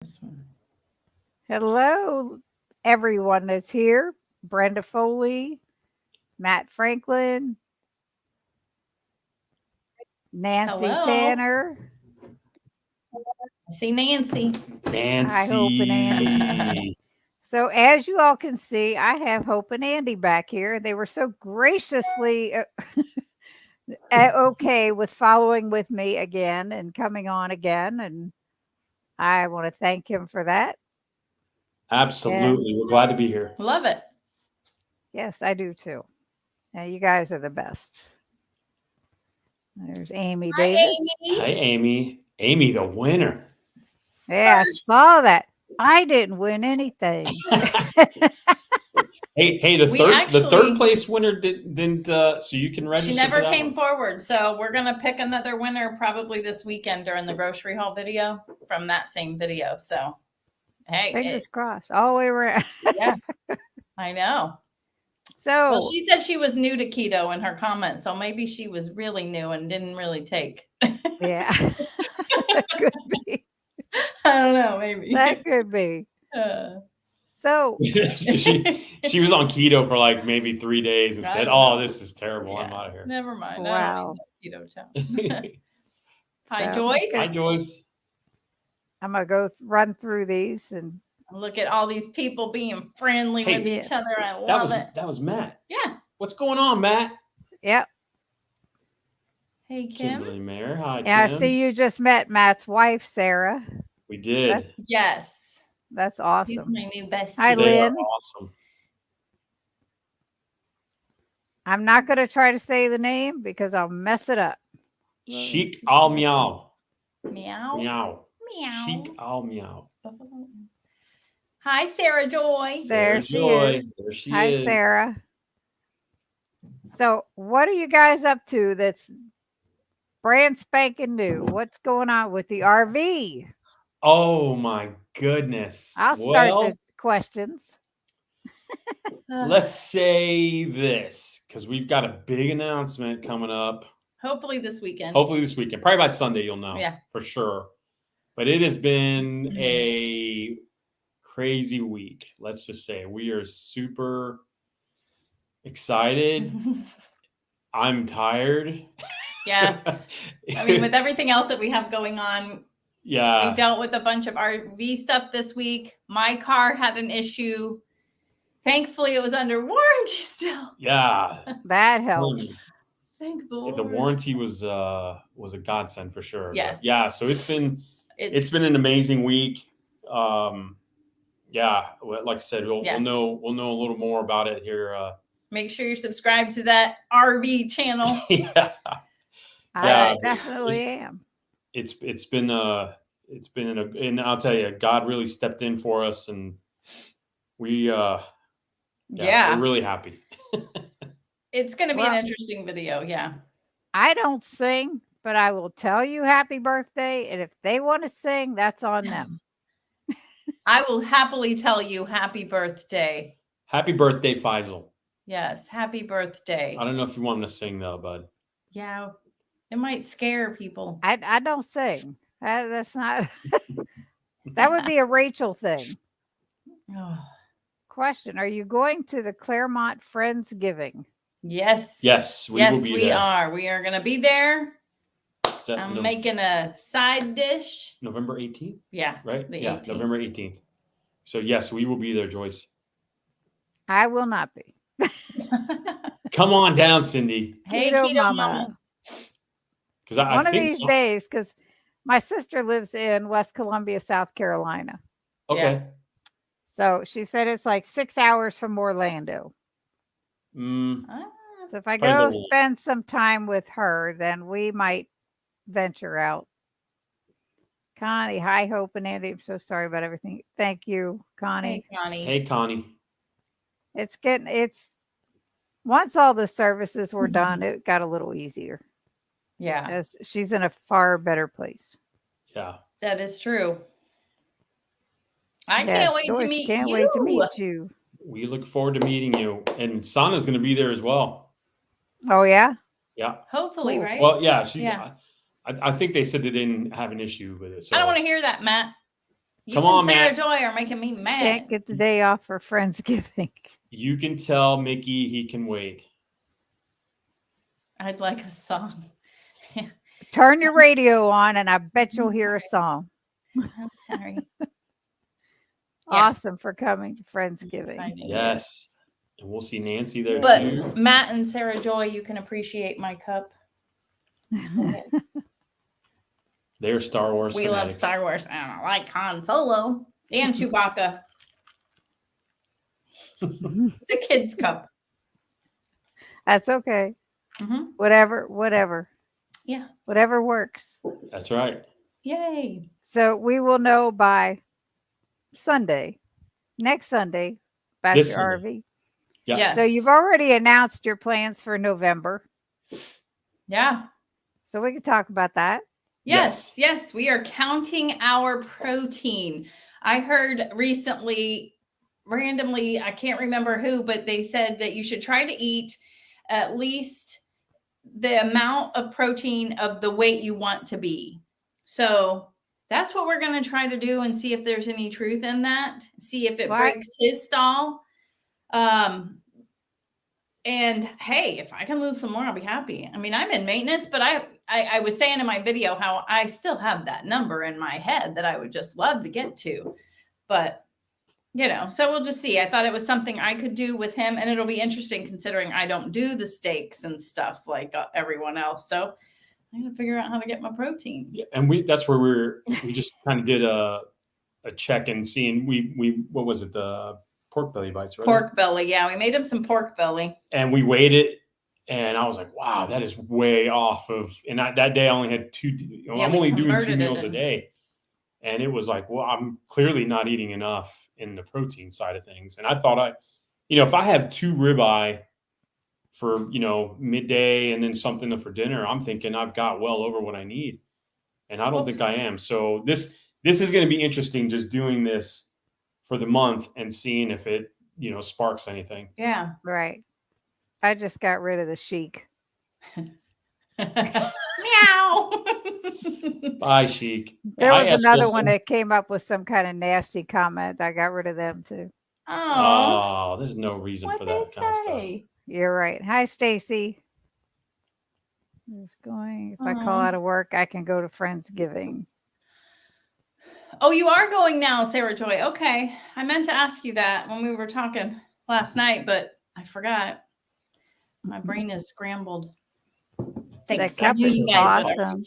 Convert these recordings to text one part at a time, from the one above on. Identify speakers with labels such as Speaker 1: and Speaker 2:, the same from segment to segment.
Speaker 1: This one.
Speaker 2: Hello, everyone that's here. Brenda Foley, Matt Franklin, Nancy
Speaker 1: Hello.
Speaker 2: Tanner.
Speaker 1: I see Nancy.
Speaker 2: Hi, Hope and Andy.
Speaker 3: Nancy.
Speaker 2: So, as you all can see, I have Hope and Andy back here. They were so graciously okay with following with me again and coming on again. And I want to thank him for that. And
Speaker 3: Absolutely. We're glad to be here.
Speaker 1: Love it.
Speaker 2: yes, I do too. You guys are the best. There's Amy
Speaker 1: Hi,
Speaker 2: Davis.
Speaker 3: Hi,
Speaker 1: Amy.
Speaker 3: Amy. Amy, the winner.
Speaker 2: Yeah, I saw that. I didn't win anything.
Speaker 3: Hey, the third place winner didn't so you can register.
Speaker 1: She never
Speaker 3: for that
Speaker 1: came
Speaker 3: one.
Speaker 1: forward, so we're gonna pick another winner probably this weekend during the grocery haul video from that same video. So, hey,
Speaker 2: Fingers crossed, all the way around.
Speaker 1: yeah, I know. Well,
Speaker 2: So,
Speaker 1: she said she was new to keto in her comments, so maybe she was really new and didn't really take.
Speaker 2: yeah, that could be.
Speaker 1: I don't know, maybe.
Speaker 2: That could be. So,
Speaker 3: she was on keto for like maybe 3 days and
Speaker 1: I
Speaker 3: said,
Speaker 1: don't
Speaker 3: "Oh,
Speaker 1: know.
Speaker 3: this is terrible. I'm
Speaker 1: Yeah,
Speaker 3: out of here."
Speaker 1: never mind.
Speaker 2: wow.
Speaker 1: I don't need that keto town. Hi,
Speaker 2: So,
Speaker 1: Joyce.
Speaker 3: Hi, Joyce.
Speaker 2: I'm gonna go run through these and
Speaker 1: Look at all these people being friendly
Speaker 3: Hey,
Speaker 1: with each
Speaker 2: yes.
Speaker 1: other. I love it.
Speaker 3: That was Matt.
Speaker 1: Yeah.
Speaker 3: What's going on, Matt?
Speaker 2: yep.
Speaker 1: Hey, Kim.
Speaker 3: Kimberly Mayer. Hi,
Speaker 2: Yeah, I
Speaker 3: Kim.
Speaker 2: see you just met Matt's wife, Sarah.
Speaker 3: We did.
Speaker 1: Yes.
Speaker 2: That's
Speaker 1: He's
Speaker 2: awesome.
Speaker 1: my new bestie.
Speaker 2: Hi,
Speaker 3: They are
Speaker 2: Lynn.
Speaker 3: awesome.
Speaker 2: I'm not gonna try to say the name because I'll mess it up.
Speaker 3: Chic al meow.
Speaker 1: Meow.
Speaker 3: Meow.
Speaker 1: Meow.
Speaker 3: Chic al meow.
Speaker 1: Hi, Sarah Joy.
Speaker 2: There she
Speaker 3: Joy.
Speaker 2: is.
Speaker 3: There she
Speaker 2: Hi,
Speaker 3: is.
Speaker 2: Sarah. So, what are you guys up to that's brand spanking new? What's going on with the RV?
Speaker 3: Oh my goodness.
Speaker 2: I'll start the questions.
Speaker 3: Let's say this because we've got a big announcement coming up.
Speaker 1: Hopefully this weekend.
Speaker 3: Probably by Sunday you'll know.
Speaker 1: Yeah.
Speaker 3: For sure. But it has been a crazy week. Let's just say we are super excited. I'm tired.
Speaker 1: Yeah. I mean, with everything else that we have going on,
Speaker 3: yeah,
Speaker 1: we dealt with a bunch of RV stuff this week. My car had an issue. Thankfully, it was under warranty still.
Speaker 3: Yeah,
Speaker 2: that helps.
Speaker 1: Thank the Lord.
Speaker 3: The warranty was a godsend for sure.
Speaker 1: Yes.
Speaker 3: But yeah. So it's been an amazing week. Yeah, like I said, we'll know a little more about it here.
Speaker 1: Make sure you're subscribed to that RV channel.
Speaker 3: Yeah.
Speaker 2: I definitely am.
Speaker 3: It's been and I'll tell you, God really stepped in for us, and we're really happy.
Speaker 1: It's going to be an interesting video. Yeah.
Speaker 2: I don't sing, but I will tell you happy birthday, and if they want to sing, that's on them.
Speaker 1: I will happily tell you happy birthday.
Speaker 3: Happy birthday, Faisal.
Speaker 1: Yes, happy birthday.
Speaker 3: I don't know if you want him to sing though, bud.
Speaker 1: Yeah, it might scare people.
Speaker 2: I don't sing. That's not. That would be a Rachel thing.
Speaker 1: Oh.
Speaker 2: Question: Are you going to the Claremont Friendsgiving?
Speaker 1: Yes.
Speaker 3: Yes,
Speaker 1: we are. We are going to be there. I'm making a side dish.
Speaker 3: November 18th?
Speaker 1: Yeah.
Speaker 3: Right?
Speaker 1: Yeah,
Speaker 3: 18th. November 18th. So yes, we will be there, Joyce.
Speaker 2: I will not be.
Speaker 3: Come on down, Cindy.
Speaker 1: Hey, Keto Mama.
Speaker 2: One of these days, because my sister lives in West Columbia, South Carolina.
Speaker 3: Okay.
Speaker 2: Yeah. So she said it's like 6 hours from Orlando. So if I go spend some time with her, then we might venture out. Connie, hi, Hope and Andy. I'm so sorry about everything. Thank you, Connie.
Speaker 1: Hey, Connie.
Speaker 3: Hey, Connie.
Speaker 2: It's once all the services were done, it got a little easier.
Speaker 1: Yeah.
Speaker 2: As she's in a far better place.
Speaker 3: Yeah.
Speaker 1: That is true. I can't wait to meet you.
Speaker 2: Can't wait to meet you.
Speaker 3: We look forward to meeting you. And Sana's going to be there as well.
Speaker 2: Oh, yeah?
Speaker 3: Yeah.
Speaker 1: Hopefully, right?
Speaker 3: Well, yeah. I think they said they didn't have an issue with it. So.
Speaker 1: I don't want to hear that, Matt. You
Speaker 3: Come
Speaker 1: and
Speaker 3: on,
Speaker 1: Sarah
Speaker 3: Matt.
Speaker 1: Joy are making me mad.
Speaker 2: Can't get the day off for Friendsgiving.
Speaker 3: You can tell Mickey he can wait.
Speaker 1: I'd like a song.
Speaker 2: Turn your radio on, and I bet you'll hear a song.
Speaker 1: I'm sorry. Yeah.
Speaker 2: Awesome for coming to Friendsgiving.
Speaker 1: Exciting.
Speaker 3: Yes. And we'll see Nancy there
Speaker 1: But
Speaker 3: too.
Speaker 1: Matt and Sarah Joy, you can appreciate my cup.
Speaker 3: They're Star Wars
Speaker 1: We
Speaker 3: fanatics.
Speaker 1: love Star Wars. I don't like Han Solo and Chewbacca. It's a kid's cup.
Speaker 2: That's okay.
Speaker 1: Mhm.
Speaker 2: Whatever.
Speaker 1: Yeah.
Speaker 2: Whatever works.
Speaker 3: That's right.
Speaker 1: Yay.
Speaker 2: So we will know by next Sunday, about
Speaker 3: This
Speaker 2: your
Speaker 3: Sunday.
Speaker 2: RV.
Speaker 3: Yeah.
Speaker 1: Yes.
Speaker 2: So you've already announced your plans for November.
Speaker 1: Yeah.
Speaker 2: So we can talk about that.
Speaker 1: Yes. We are counting our protein. I heard recently, randomly, I can't remember who, but they said that you should try to eat at least the amount of protein of the weight you want to be. So that's what we're going to try to do and see if there's any truth in that. See if it breaks his stall. And hey, if I can lose some more, I'll be happy. I mean, I'm in maintenance, but I was saying in my video how I still have that number in my head that I would just love to get to. But, so we'll just see. I thought it was something I could do with him, and it'll be interesting considering I don't do the steaks and stuff like everyone else. So I'm going to figure out how to get my protein.
Speaker 3: Yeah, and that's where we just kind of did a check and seeing what was it, the pork belly bites, right?
Speaker 1: Pork belly, yeah. We made him some pork belly.
Speaker 3: And we weighed it, and I was like, wow, that is way off of, and that day I only had I'm only doing 2 meals a day. And it was like, well, I'm clearly not eating enough in the protein side of things. And I thought if I have 2 ribeye for, midday and then something for dinner, I'm thinking I've got well over what I need. And I don't think I am. So this is going to be interesting, just doing this for the month and seeing if it, sparks anything.
Speaker 1: Yeah.
Speaker 2: Right. I just got rid of the Chic.
Speaker 1: Meow.
Speaker 3: Bye, Chic.
Speaker 2: There was another one that came up with some kind of nasty comment. I got rid of them too.
Speaker 3: Oh, there's no reason for that kind of stuff.
Speaker 2: You're right. Hi, Stacy. Just going. If I call out of work, I can go to Friendsgiving.
Speaker 1: Oh, you are going now, Sarah Joy. Okay. I meant to ask you that when we were talking last night, but I forgot. My brain is scrambled. Thanks.
Speaker 2: That cup is awesome.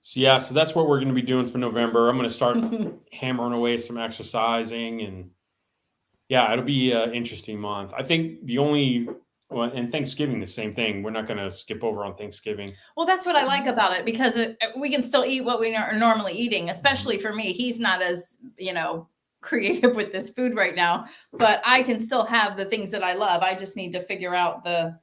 Speaker 3: So that's what we're going to be doing for November. I'm going to start hammering away some exercising, and it'll be an interesting month. I think and Thanksgiving, the same thing. We're not going to skip over on Thanksgiving.
Speaker 1: Well, that's what I like about it, because we can still eat what we are normally eating, especially for me. He's not as, creative with this food right now, but I can still have the things that I love. I just need to figure out the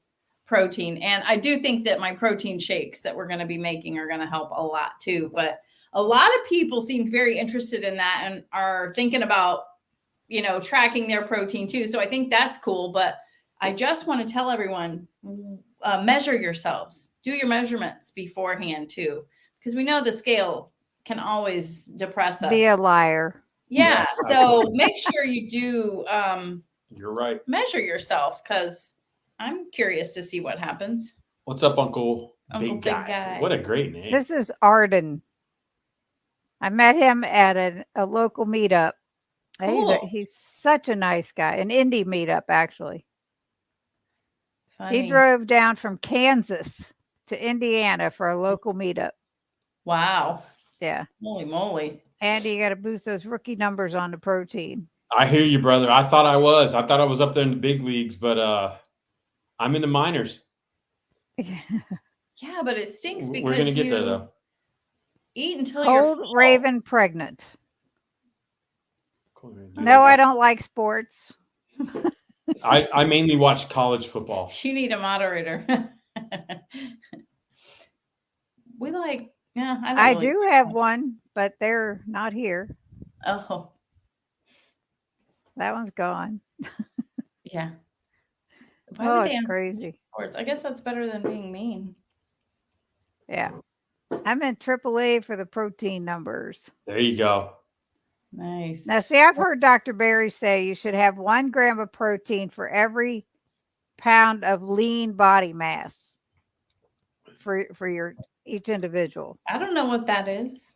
Speaker 1: protein. And I do think that my protein shakes that we're going to be making are going to help a lot too. But a lot of people seem very interested in that and are thinking about, tracking their protein too. So I think that's cool. But I just want to tell everyone, measure yourselves, do your measurements beforehand too, because we know the scale can always depress us.
Speaker 2: Be a liar.
Speaker 1: Yeah. So make sure you do.
Speaker 3: You're right.
Speaker 1: Measure yourself, because I'm curious to see what happens.
Speaker 3: What's up, Uncle
Speaker 1: Big Guy?
Speaker 3: What a great name.
Speaker 2: This is Arden. I met him at a local meetup. Cool. He's such a nice guy. An indie meetup, actually.
Speaker 1: Funny.
Speaker 2: He drove down from Kansas to Indiana for a local meetup.
Speaker 1: Wow.
Speaker 2: Yeah.
Speaker 1: Holy moly.
Speaker 2: Andy, you got to boost those rookie numbers on the protein.
Speaker 3: I hear you, brother. I thought I was up there in the big leagues, but I'm in the minors.
Speaker 1: Yeah, but it stinks because
Speaker 3: we're gonna get there though.
Speaker 1: Eat until
Speaker 2: Cold
Speaker 1: you're
Speaker 2: Raven pregnant. No, I don't like sports.
Speaker 3: I mainly watch college football.
Speaker 1: You need a moderator.
Speaker 2: I do have one, but they're not here.
Speaker 1: Oh.
Speaker 2: That one's gone.
Speaker 1: Yeah.
Speaker 2: It's crazy.
Speaker 1: Sports? I guess that's better than being mean.
Speaker 2: Yeah. I'm in AAA for the protein numbers.
Speaker 3: There you go.
Speaker 1: Nice.
Speaker 2: Now, see, I've heard Dr. Berry say you should have 1 gram of protein for every pound of lean body mass for your each individual.
Speaker 1: I don't know what that is.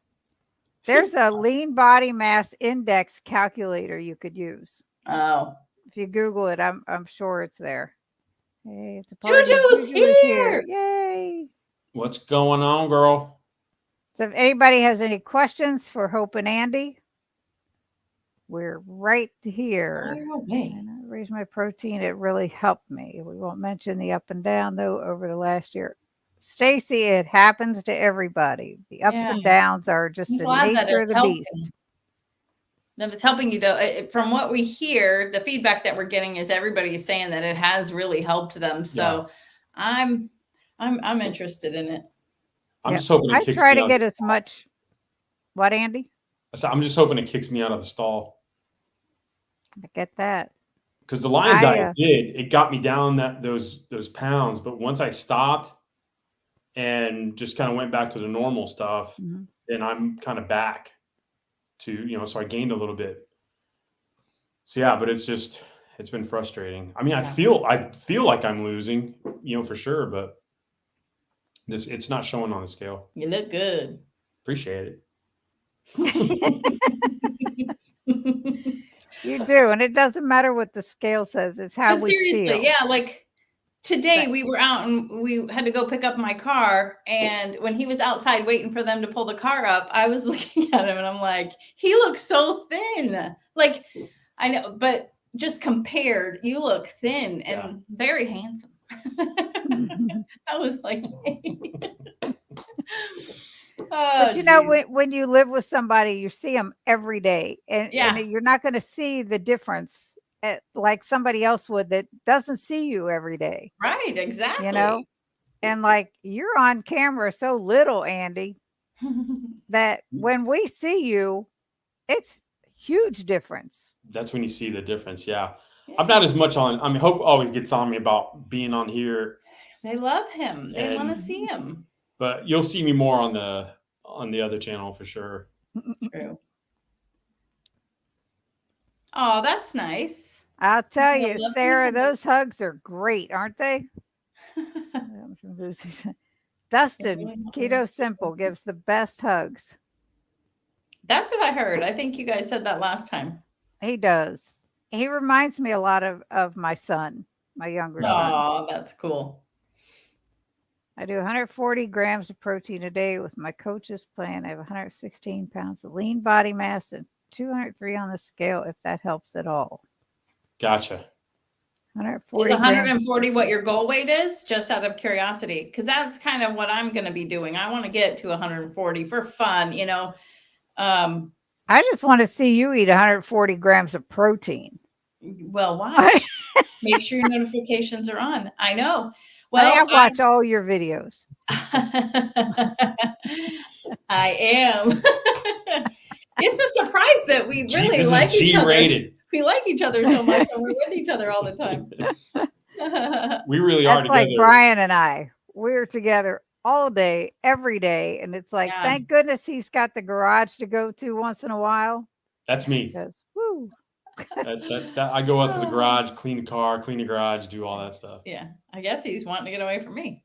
Speaker 2: There's a lean body mass index calculator you could use.
Speaker 1: Oh.
Speaker 2: If you Google it, I'm sure it's there. Hey, it's a party.
Speaker 1: Juju's
Speaker 2: Juju is
Speaker 1: here.
Speaker 2: Yay.
Speaker 3: What's going on, girl?
Speaker 2: So if anybody has any questions for Hope and Andy, we're right here.
Speaker 1: Fire away.
Speaker 2: And I raised my protein. It really helped me. We won't mention the up and down, though, over the last year. Stacy, it happens to everybody. The ups and downs are just the nature of the beast.
Speaker 1: If it's helping you, though, from what we hear, the feedback that we're getting is everybody is saying that it has really helped them. So I'm interested in it.
Speaker 3: I'm just hoping
Speaker 2: I try to get as much. What, Andy?
Speaker 3: So I'm just hoping it kicks me out of the stall.
Speaker 2: I get that.
Speaker 3: Because the Lion diet it got me down those pounds, but once I stopped and just kind of went back to the normal stuff, then I'm kind of back to, so I gained a little bit. So yeah, but it's been frustrating. I mean, I feel like I'm losing, for sure, but it's not showing on the scale.
Speaker 1: You look good.
Speaker 3: Appreciate it.
Speaker 2: You do, and it doesn't matter what the scale says. It's how we feel.
Speaker 1: Yeah, like today we were out and we had to go pick up my car, and when he was outside waiting for them to pull the car up, I was looking at him and I'm like, he looks so thin. Like, I know, but just compared, you look thin and very handsome. I was like,
Speaker 2: but when you live with somebody, you see them every day, and you're not going to see the difference like somebody else would that doesn't see you every day.
Speaker 1: Right, exactly.
Speaker 2: And like you're on camera so little, Andy, that when we see you, it's huge difference.
Speaker 3: That's when you see the difference. Yeah. I'm not as much on. I mean, Hope always gets on me about being on here.
Speaker 1: They love him. They want to see him.
Speaker 3: But you'll see me more on the other channel for sure.
Speaker 1: True. Oh, that's nice.
Speaker 2: I'll tell you, Sarah, those hugs are great, aren't they? Dustin, Keto Simple gives the best hugs.
Speaker 1: That's what I heard. I think you guys said that last time.
Speaker 2: He does. He reminds me a lot of my son, my younger son.
Speaker 1: Oh, that's cool.
Speaker 2: I do 140 grams of protein a day with my coach's plan. I have 116 pounds of lean body mass and 203 on the scale, if that helps at all.
Speaker 3: Gotcha.
Speaker 2: 140
Speaker 1: is 140 what your goal weight is? Just out of curiosity, because that's kind of what I'm going to be doing. I want to get to 140 for fun,
Speaker 2: I just want to see you eat 140 grams of protein.
Speaker 1: Well, why? Make sure your notifications are on. I know. Well,
Speaker 2: I watch all your videos.
Speaker 1: I am. It's a surprise that we really like each other. G-rated. We like each other so much, and we're with each other all the time.
Speaker 3: We really are together.
Speaker 2: Like Brian and I. We're together all day, every day, and it's like, thank goodness he's got the garage to go to once in a while.
Speaker 3: That's me.
Speaker 2: Because, woo.
Speaker 3: I go out to the garage, clean the car, clean the garage, do all that stuff.
Speaker 1: Yeah, I guess he's wanting to get away from me.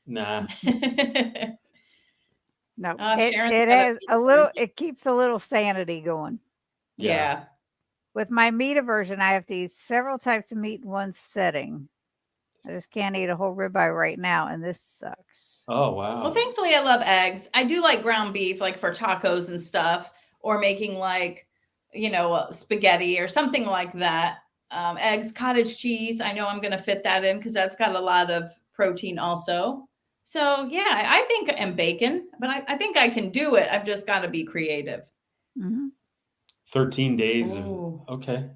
Speaker 3: Nah.
Speaker 2: No, it has a little. It keeps a little sanity going.
Speaker 1: Yeah.
Speaker 2: With my meat aversion, I have to eat several types of meat in one setting. I just can't eat a whole ribeye right now, and this sucks.
Speaker 3: Oh wow.
Speaker 1: Well, thankfully, I love eggs. I do like ground beef, like for tacos and stuff, or making like, spaghetti or something like that. Eggs, cottage cheese. I know I'm going to fit that in because that's got a lot of protein also. So yeah, I think, and bacon, but I think I can do it. I've just got to be creative.
Speaker 3: 13 days of, okay.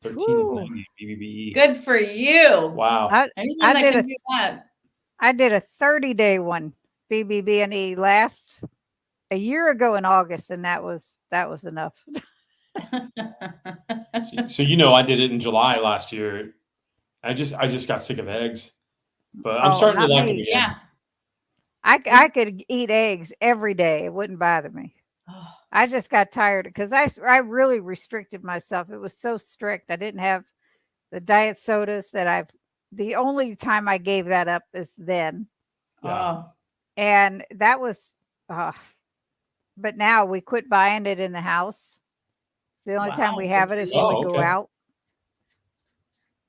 Speaker 3: 13 of 90 BBBE.
Speaker 1: Good for you.
Speaker 3: Wow.
Speaker 1: Anyone that can do that.
Speaker 2: I did a 30-day one, BBB&E, last a year ago in August, and that was enough.
Speaker 3: So I did it in July last year. I just got sick of eggs, but I'm starting to like it again.
Speaker 1: Yeah.
Speaker 2: I could eat eggs every day. It wouldn't bother me.
Speaker 1: Oh,
Speaker 2: I just got tired because I really restricted myself. It was so strict. I didn't have the diet sodas the only time I gave that up is then.
Speaker 3: Yeah.
Speaker 1: oh,
Speaker 2: And that was, but now we quit buying it in the house. It's the only time we
Speaker 1: wow.
Speaker 2: have
Speaker 1: Good
Speaker 2: it
Speaker 1: for
Speaker 2: is when we
Speaker 3: Oh,
Speaker 1: you.
Speaker 2: go
Speaker 3: okay.
Speaker 2: out.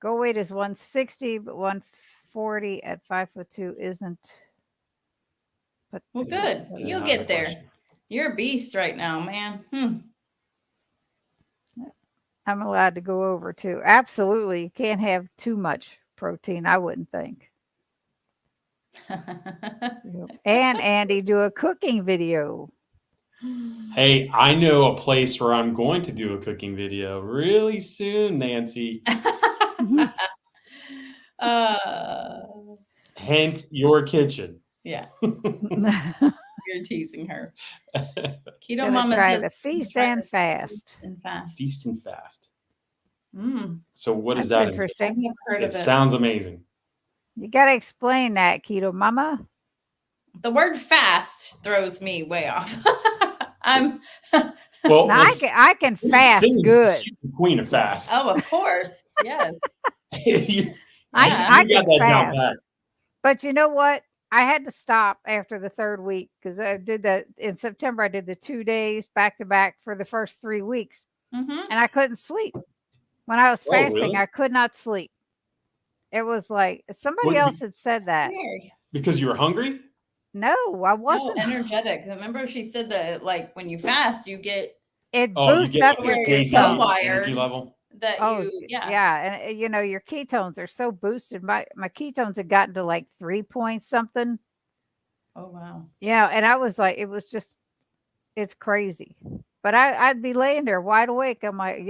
Speaker 2: Goal weight is 160, but 140 at 5'2" isn't. But
Speaker 1: Well, good.
Speaker 3: Is
Speaker 1: You'll
Speaker 3: not the
Speaker 1: get there.
Speaker 3: question.
Speaker 1: You're a beast right now, man.
Speaker 2: I'm allowed to go over too. Absolutely. You can't have too much protein, I wouldn't think. And Andy, do a cooking video.
Speaker 3: Hey, I know a place where I'm going to do a cooking video really soon, Nancy. Hint, your kitchen.
Speaker 1: Yeah, you're teasing her. Keto
Speaker 2: Gonna
Speaker 1: Mama
Speaker 2: try
Speaker 1: says
Speaker 2: the
Speaker 1: she's
Speaker 2: feast
Speaker 1: trying
Speaker 2: and
Speaker 1: to
Speaker 2: fast.
Speaker 1: and fast.
Speaker 3: Feast and fast.
Speaker 1: Mm,
Speaker 3: So what does
Speaker 2: That's
Speaker 3: that entail?
Speaker 1: I've
Speaker 2: interesting.
Speaker 1: never heard
Speaker 3: It
Speaker 1: of it.
Speaker 3: sounds amazing.
Speaker 2: You got to explain that, Keto Mama.
Speaker 1: The word fast throws me way off. I'm
Speaker 3: Well,
Speaker 2: Now, I can fast
Speaker 3: Cindy's
Speaker 2: good.
Speaker 3: the queen of fast.
Speaker 1: oh, of course. Yes.
Speaker 3: you
Speaker 2: I
Speaker 3: got
Speaker 2: can
Speaker 3: that down
Speaker 2: fast.
Speaker 3: pat.
Speaker 2: But you know what? I had to stop after the third week because I did that in September. I did the 2 days back to back for the first 3 weeks,
Speaker 1: Mm-hmm.
Speaker 2: and I couldn't sleep. When I was
Speaker 3: Oh,
Speaker 2: fasting,
Speaker 3: really?
Speaker 2: I could not sleep. It was like somebody
Speaker 3: What,
Speaker 2: else had said that.
Speaker 1: Weird.
Speaker 3: because you were hungry?
Speaker 2: No, I
Speaker 1: No,
Speaker 2: wasn't.
Speaker 1: energetic. Remember, she said that like when you fast, you get
Speaker 2: It
Speaker 3: Oh, you
Speaker 2: boosts
Speaker 3: get
Speaker 2: up
Speaker 3: like
Speaker 2: your
Speaker 3: a
Speaker 1: you're
Speaker 3: crazy
Speaker 1: so
Speaker 2: ketones.
Speaker 1: wired
Speaker 3: energy level.
Speaker 1: that
Speaker 2: Oh,
Speaker 1: you, yeah.
Speaker 2: yeah, and you know your ketones are so boosted. My ketones had gotten to like 3 points something.
Speaker 1: Oh wow.
Speaker 2: Yeah, and I was like, it was just, it's crazy. But I'd be laying there wide awake. I'm like,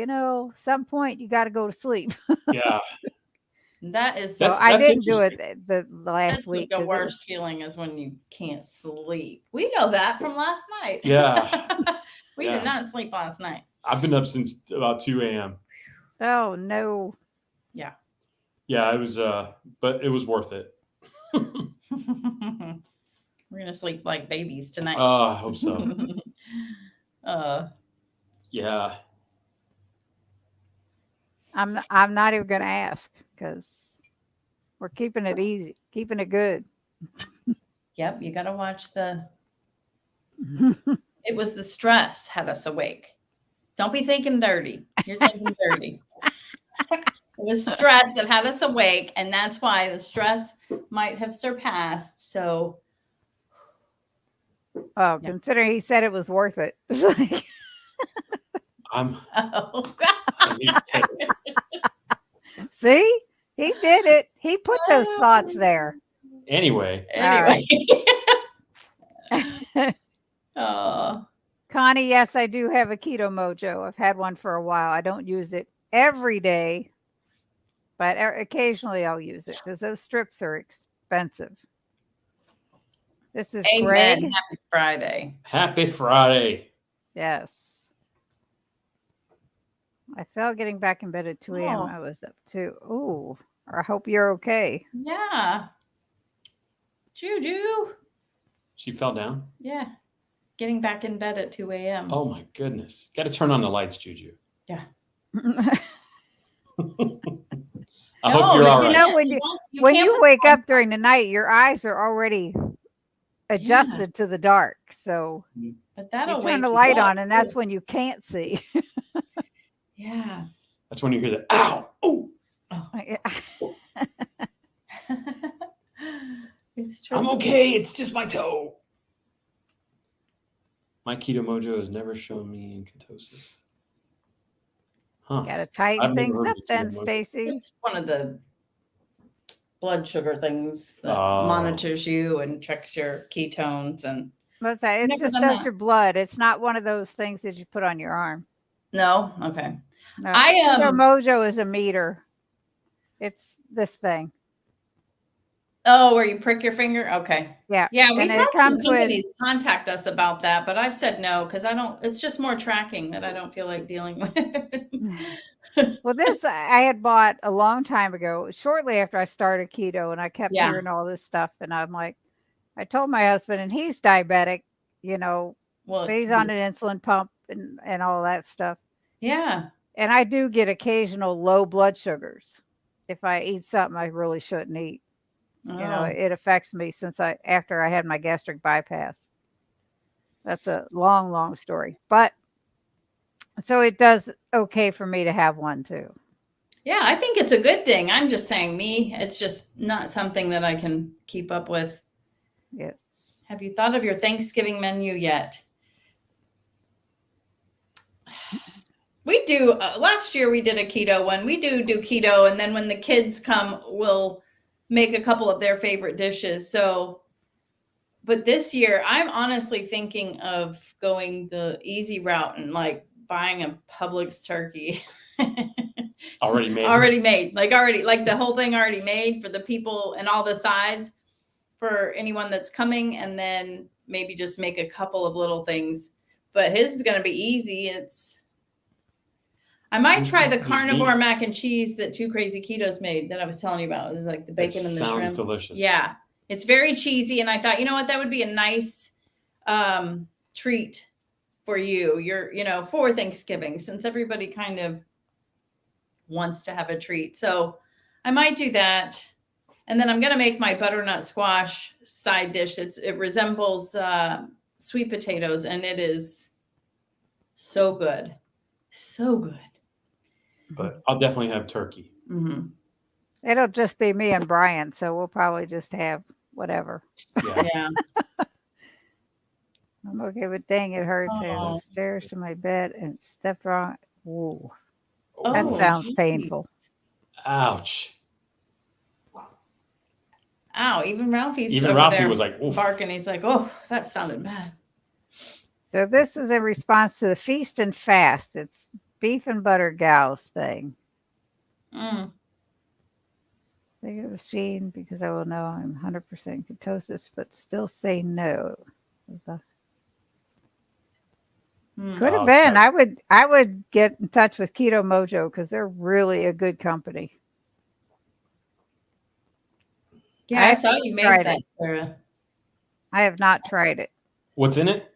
Speaker 2: some point you got to go to sleep.
Speaker 3: Yeah.
Speaker 1: That is
Speaker 2: So
Speaker 3: That's
Speaker 2: I didn't do
Speaker 3: interesting.
Speaker 2: it the last
Speaker 1: that's
Speaker 2: week
Speaker 1: like the
Speaker 2: because
Speaker 1: worst feeling is when you can't sleep. We know that from last night.
Speaker 3: Yeah.
Speaker 1: We
Speaker 3: Yeah.
Speaker 1: did not sleep last night.
Speaker 3: I've been up since about 2 a.m.
Speaker 2: oh no,
Speaker 3: Yeah, it was but it was worth it.
Speaker 1: We're gonna sleep like babies tonight.
Speaker 3: I hope so. Yeah.
Speaker 2: I'm not even gonna ask because we're keeping it easy, keeping it good.
Speaker 1: Yep, you gotta watch it was the stress had us awake. Don't be thinking dirty. You're thinking dirty. It was stress that had us awake, and that's why the stress might have surpassed. So,
Speaker 2: Oh,
Speaker 1: Yeah.
Speaker 2: considering he said it was worth it.
Speaker 3: I'm
Speaker 1: oh,
Speaker 2: See, he did it. He put those thoughts there.
Speaker 3: anyway.
Speaker 1: anyway. Oh,
Speaker 2: Connie, yes, I do have a Keto Mojo. I've had one for a while. I don't use it every day, but occasionally I'll use it because those strips are expensive. This is
Speaker 1: amen.
Speaker 2: Greg.
Speaker 1: Happy Friday.
Speaker 3: Happy Friday.
Speaker 2: Yes. I felt getting back in bed at 2 a.m.
Speaker 1: Oh.
Speaker 2: I was up too. Oh, I hope you're okay.
Speaker 1: Yeah. Juju.
Speaker 3: She fell down.
Speaker 1: Yeah. Getting back in bed at 2 a.m.
Speaker 3: Oh my goodness. Got to turn on the lights, Juju.
Speaker 1: Yeah.
Speaker 3: I hope you're all right.
Speaker 2: When you wake up during the night, your eyes are already adjusted to the dark. So
Speaker 1: But that'll
Speaker 2: you turn the
Speaker 1: wake
Speaker 2: light
Speaker 1: you up,
Speaker 2: on, and that's
Speaker 1: too.
Speaker 2: when you can't see.
Speaker 1: Yeah.
Speaker 3: That's when you hear the ow. Oh.
Speaker 1: It's true.
Speaker 3: I'm okay. It's just my toe. My Keto Mojo has never shown me in ketosis. Huh.
Speaker 2: Got to
Speaker 3: I've
Speaker 2: tighten
Speaker 3: never
Speaker 2: things
Speaker 3: heard of
Speaker 2: up
Speaker 3: a
Speaker 2: then,
Speaker 3: Keto Mojo.
Speaker 2: Stacy.
Speaker 1: It's one of the blood sugar things that
Speaker 3: Oh.
Speaker 1: monitors you and checks your ketones and
Speaker 2: What's that? It
Speaker 1: Never
Speaker 2: just
Speaker 1: done
Speaker 2: does
Speaker 1: that.
Speaker 2: your blood. It's not one of those things that you put on your arm.
Speaker 1: no. Okay.
Speaker 2: No,
Speaker 1: I,
Speaker 2: Keto Mojo is a meter. It's this thing.
Speaker 1: Oh, where you prick your finger? Okay.
Speaker 2: Yeah.
Speaker 1: Yeah, we've
Speaker 2: And
Speaker 1: had
Speaker 2: it comes
Speaker 1: some
Speaker 2: with
Speaker 1: companies contact us about that, but I've said no because I don't. It's just more tracking that I don't feel like dealing with.
Speaker 2: well, this I had bought a long time ago, shortly after I started keto, and I kept
Speaker 1: Yeah.
Speaker 2: hearing all this stuff, and I'm like, I told my husband, and he's diabetic, you know,
Speaker 1: Well,
Speaker 2: he's on an insulin pump and all that stuff.
Speaker 1: yeah.
Speaker 2: And I do get occasional low blood sugars if I eat something I really shouldn't eat.
Speaker 1: Oh.
Speaker 2: You know, it affects me after I had my gastric bypass. That's a long, long story. But so it does okay for me to have one too.
Speaker 1: Yeah, I think it's a good thing. I'm just saying it's just not something that I can keep up with.
Speaker 2: Yes.
Speaker 1: Have you thought of your Thanksgiving menu yet? We do. Last year we did a keto one. We do keto. And then when the kids come, we'll make a couple of their favorite dishes. So, but this year I'm honestly thinking of going the easy route and like buying a Publix turkey.
Speaker 3: Already made.
Speaker 1: Like the whole thing already made for the people and all the sides for anyone that's coming. And then maybe just make a couple of little things. But his is going to be easy. I might try the carnivore mac and cheese that Two Crazy Ketos made that I was telling you about. It was like the bacon and the shrimp.
Speaker 3: Sounds delicious.
Speaker 1: Yeah. It's very cheesy. And I thought, you know what, that would be a nice treat for you. For Thanksgiving, since everybody kind of wants to have a treat. So I might do that. And then I'm going to make my butternut squash side dish. It resembles sweet potatoes, and it is so good. So good.
Speaker 3: But I'll definitely have turkey.
Speaker 1: Mm-hmm.
Speaker 2: It'll just be me and Brian, so we'll probably just have whatever.
Speaker 1: Yeah.
Speaker 2: I'm okay with dang, it hurts. I have the stairs to my bed and stepped wrong. Whoa. That sounds painful.
Speaker 3: Ouch.
Speaker 1: Ow. Even Ralphie
Speaker 3: was like, oof.
Speaker 1: Barking. He's like, oh, that sounded bad.
Speaker 2: So this is in response to the feast and fast. It's beef and butter gals thing. Think of a machine because I will know I'm 100% ketosis, but still say no. Could have been. I would get in touch with Keto Mojo because they're really a good company.
Speaker 1: Yeah, I saw you made that, Sarah.
Speaker 2: I have not tried it.
Speaker 3: What's in it?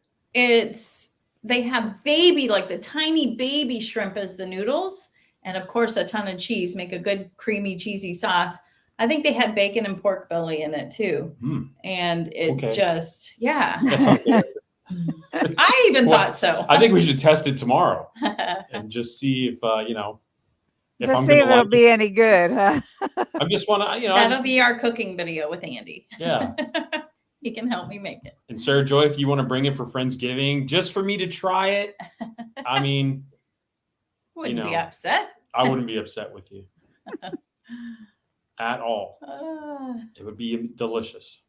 Speaker 1: They have the tiny baby shrimp as the noodles, and of course a ton of cheese. Make a good creamy cheesy sauce. I think they had bacon and pork belly in it too, and it just
Speaker 3: That sounds good.
Speaker 1: I even thought so.
Speaker 3: I think we should test it tomorrow and just see if
Speaker 2: Just see if it'll be any good. Huh?
Speaker 3: I just want to,
Speaker 1: that'll be our cooking video with Andy.
Speaker 3: Yeah.
Speaker 1: He can help me make it.
Speaker 3: And Sarah Joy, if you want to bring it for Friendsgiving, just for me to try it, I mean,
Speaker 1: wouldn't be upset.
Speaker 3: I wouldn't be upset with you at all. It would be delicious.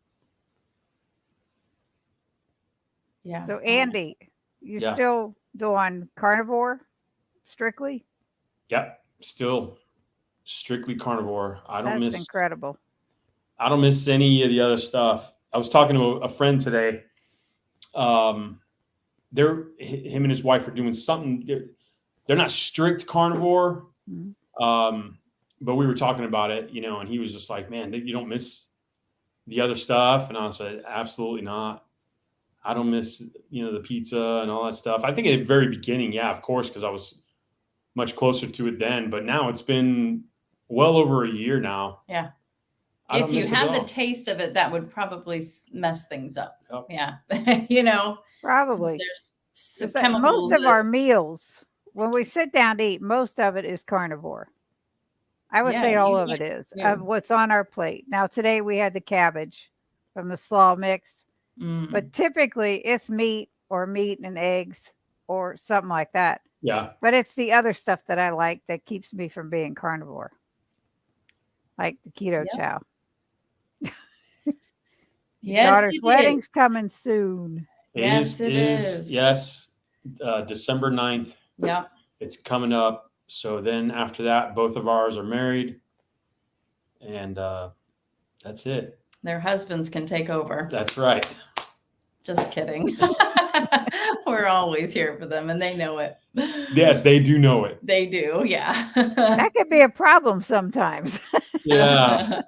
Speaker 1: Yeah.
Speaker 2: So Andy, you still doing carnivore strictly?
Speaker 3: Yep. Still strictly carnivore.
Speaker 2: That's incredible.
Speaker 3: I don't miss any of the other stuff. I was talking to a friend today. Him and his wife are doing something. They're not strict carnivore. But we were talking about it, and he was just like, man, you don't miss the other stuff. And I said, absolutely not. I don't miss, the pizza and all that stuff. I think at the very beginning, yeah, of course, because I was much closer to it then. But now it's been well over a year now.
Speaker 1: Yeah. If you had the taste of it, that would probably mess things up. Yep. Yeah.
Speaker 2: Probably.
Speaker 1: There's
Speaker 2: most of our meals, when we sit down to eat, most of it is carnivore. I would say all of it is of what's on our plate. Now, today we had the cabbage from the slaw mix, but typically it's meat and eggs or something like that.
Speaker 3: Yeah.
Speaker 2: But it's the other stuff that I like that keeps me from being carnivore, like the keto chow.
Speaker 1: Yes,
Speaker 2: daughter's wedding's coming soon.
Speaker 1: It is.
Speaker 3: Yes. December 9th.
Speaker 1: Yeah.
Speaker 3: It's coming up. So then after that, both of ours are married. And that's it.
Speaker 1: Their husbands can take over.
Speaker 3: That's right.
Speaker 1: Just kidding. We're always here for them and they know it.
Speaker 3: Yes, they do know it.
Speaker 1: They do. Yeah.
Speaker 2: That could be a problem sometimes.
Speaker 3: Yeah.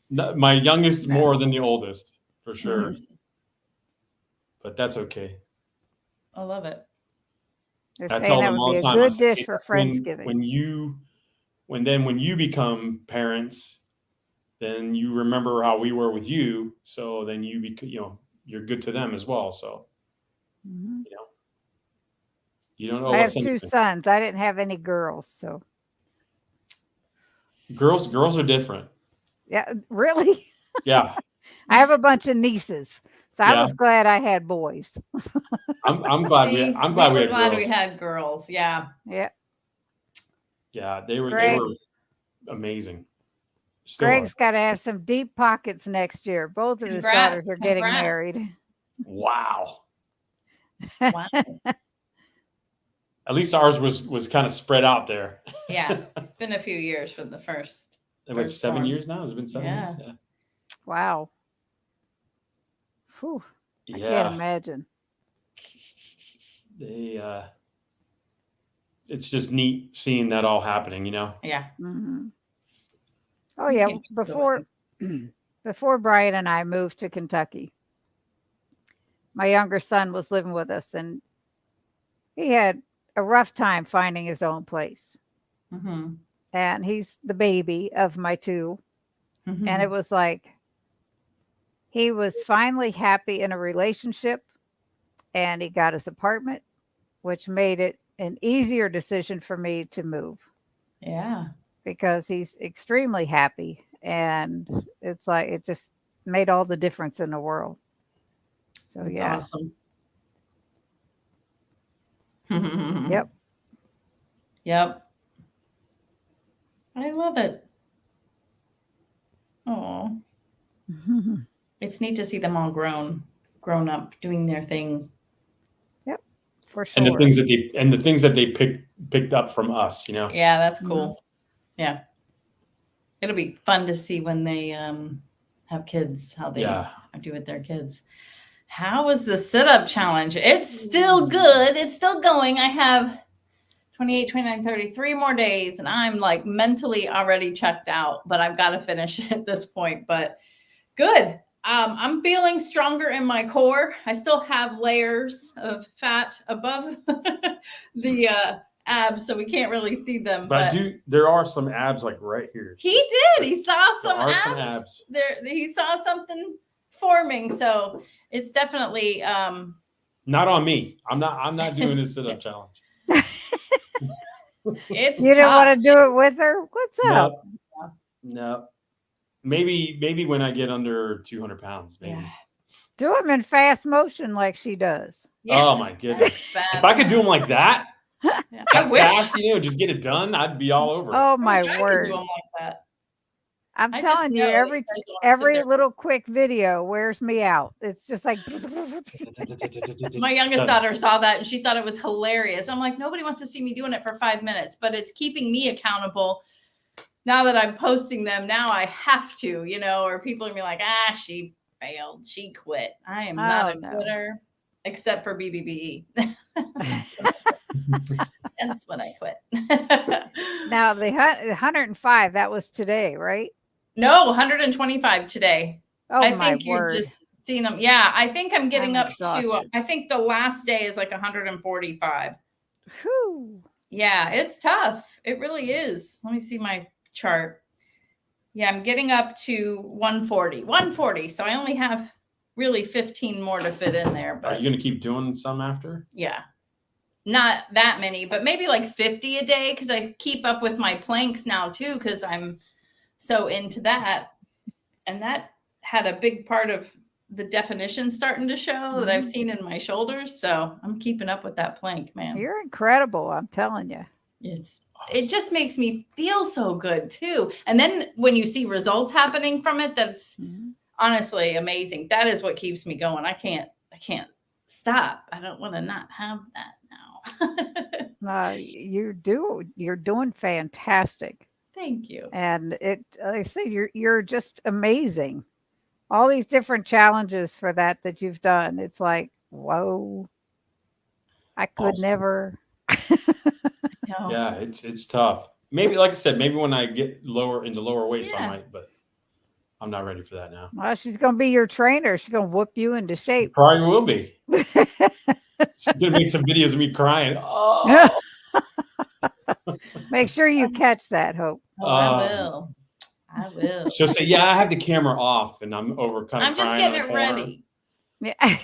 Speaker 3: My youngest more than the oldest. for sure. But that's okay.
Speaker 1: I love it.
Speaker 2: They're
Speaker 3: I
Speaker 2: saying
Speaker 3: tell
Speaker 2: that
Speaker 3: them
Speaker 2: would
Speaker 3: all
Speaker 2: be
Speaker 3: the
Speaker 2: a
Speaker 3: time. I
Speaker 2: good
Speaker 3: say,
Speaker 2: dish
Speaker 3: "Hey,
Speaker 2: for Friendsgiving.
Speaker 3: when you become parents, then you remember how we were with you. So then you're good to them as well. So,
Speaker 2: Mhm.
Speaker 3: you don't owe
Speaker 2: I
Speaker 3: us
Speaker 2: have 2
Speaker 3: anything.
Speaker 2: sons. I didn't have any girls, so
Speaker 3: Girls are different.
Speaker 2: yeah, really.
Speaker 3: Yeah.
Speaker 2: I have a bunch of nieces, so I
Speaker 3: Yeah.
Speaker 2: was glad I had boys.
Speaker 3: I'm glad
Speaker 1: See,
Speaker 3: we were
Speaker 1: had
Speaker 3: glad
Speaker 1: we had girls. Yeah.
Speaker 2: Yeah.
Speaker 3: Yeah, they were amazing. Still
Speaker 2: Greg's
Speaker 3: are.
Speaker 2: got to have some deep pockets next year. Both of his daughters are getting married.
Speaker 3: Wow.
Speaker 1: Wow.
Speaker 3: At least ours was kind of spread out there.
Speaker 1: Yeah, it's been a few years for the first.
Speaker 3: It was 7 years now. It's been 7 years. Yeah.
Speaker 2: Wow. Whew. I can't imagine.
Speaker 3: It's just neat seeing that all happening,
Speaker 1: Yeah.
Speaker 2: Mm-hmm. Oh yeah. Before Brian and I moved to Kentucky, my younger son was living with us, and he had a rough time finding his own place.
Speaker 1: Mm-hmm.
Speaker 2: And he's the baby of my 2.
Speaker 1: Mm-hmm.
Speaker 2: And it was like he was finally happy in a relationship, and he got his apartment, which made it an easier decision for me to move.
Speaker 1: Yeah.
Speaker 2: Because he's extremely happy, and it's like it just made all the difference in the world. So
Speaker 1: that's
Speaker 2: yeah.
Speaker 1: Awesome.
Speaker 2: Yep.
Speaker 1: Yep. I love it. Oh. It's neat to see them all grown up, doing their thing.
Speaker 2: Yep, for sure.
Speaker 3: And the things that they picked up from us,
Speaker 1: Yeah, that's cool. Mm-hmm. Yeah, it'll be fun to see when they have kids, how they do with their kids. How was the sit-up challenge? It's still good. It's still going. I have 28, 29, 30, 3 more days, and I'm like mentally already checked out, but I've got to finish it at this point. But good. I'm feeling stronger in my core. I still have layers of fat above the abs, so we can't really see them.
Speaker 3: But there are some abs like right here.
Speaker 1: He did. He saw some abs. There, he saw something forming. So it's definitely
Speaker 3: not on me. I'm not doing this sit-up challenge.
Speaker 1: It's
Speaker 2: you didn't want to do it with her? What's up?
Speaker 3: No. Maybe when I get under 200 pounds, maybe.
Speaker 1: Yeah.
Speaker 2: Do them in fast motion like she does.
Speaker 3: Yeah. Oh my goodness! If I could do them like that,
Speaker 1: I wish.
Speaker 3: Fast, just get it done, I'd be all over.
Speaker 2: Oh my word!
Speaker 1: I could do them like that.
Speaker 2: I'm telling you, every little quick video wears me out. It's just like
Speaker 1: my youngest daughter saw that and she thought it was hilarious. I'm like, nobody wants to see me doing it for 5 minutes, but it's keeping me accountable. Now that I'm posting them, now I have to, or people are gonna be like, she failed, she quit. I am not a quitter, except for BBBE. That's when I quit.
Speaker 2: Now the 105, that was today, right?
Speaker 1: No, 125 today.
Speaker 2: Oh,
Speaker 1: I think you've just seen them. Yeah, I think I'm getting up to, I think the last day is like 145.
Speaker 2: Whew.
Speaker 1: Yeah, it's tough. It really is. Let me see my chart. Yeah, I'm getting up to 140. So I only have really 15 more to fit in there. But
Speaker 3: are you going to keep doing some after?
Speaker 1: Yeah. Not that many, but maybe like 50 a day because I keep up with my planks now too because I'm so into that. And that had a big part of the definition starting to show that I've seen in my shoulders. So I'm keeping up with that plank, man.
Speaker 2: You're incredible. I'm telling you.
Speaker 1: It just makes me feel so good too. And then when you see results happening from it, that's honestly amazing. That is what keeps me going. I can't stop. I don't want to not have that now.
Speaker 2: You're doing fantastic.
Speaker 1: Thank you.
Speaker 2: And like I say, you're just amazing. All these different challenges for that you've done. It's like, whoa. I could never.
Speaker 3: Yeah, it's tough. Maybe, like I said, maybe when I get into lower weights, I might, but I'm not ready for that now.
Speaker 2: Well, she's going to be your trainer. She's going to whoop you into shape.
Speaker 3: Probably will be. She's gonna make some videos of me crying. Oh,
Speaker 2: Make sure you catch that, Hope.
Speaker 1: Oh, I will. I will.
Speaker 3: She'll say, "Yeah, I have the camera off, and I'm over kind of."
Speaker 1: I'm just
Speaker 3: crying
Speaker 1: getting
Speaker 3: in
Speaker 1: it
Speaker 3: the corner.
Speaker 1: ready.
Speaker 2: Yeah.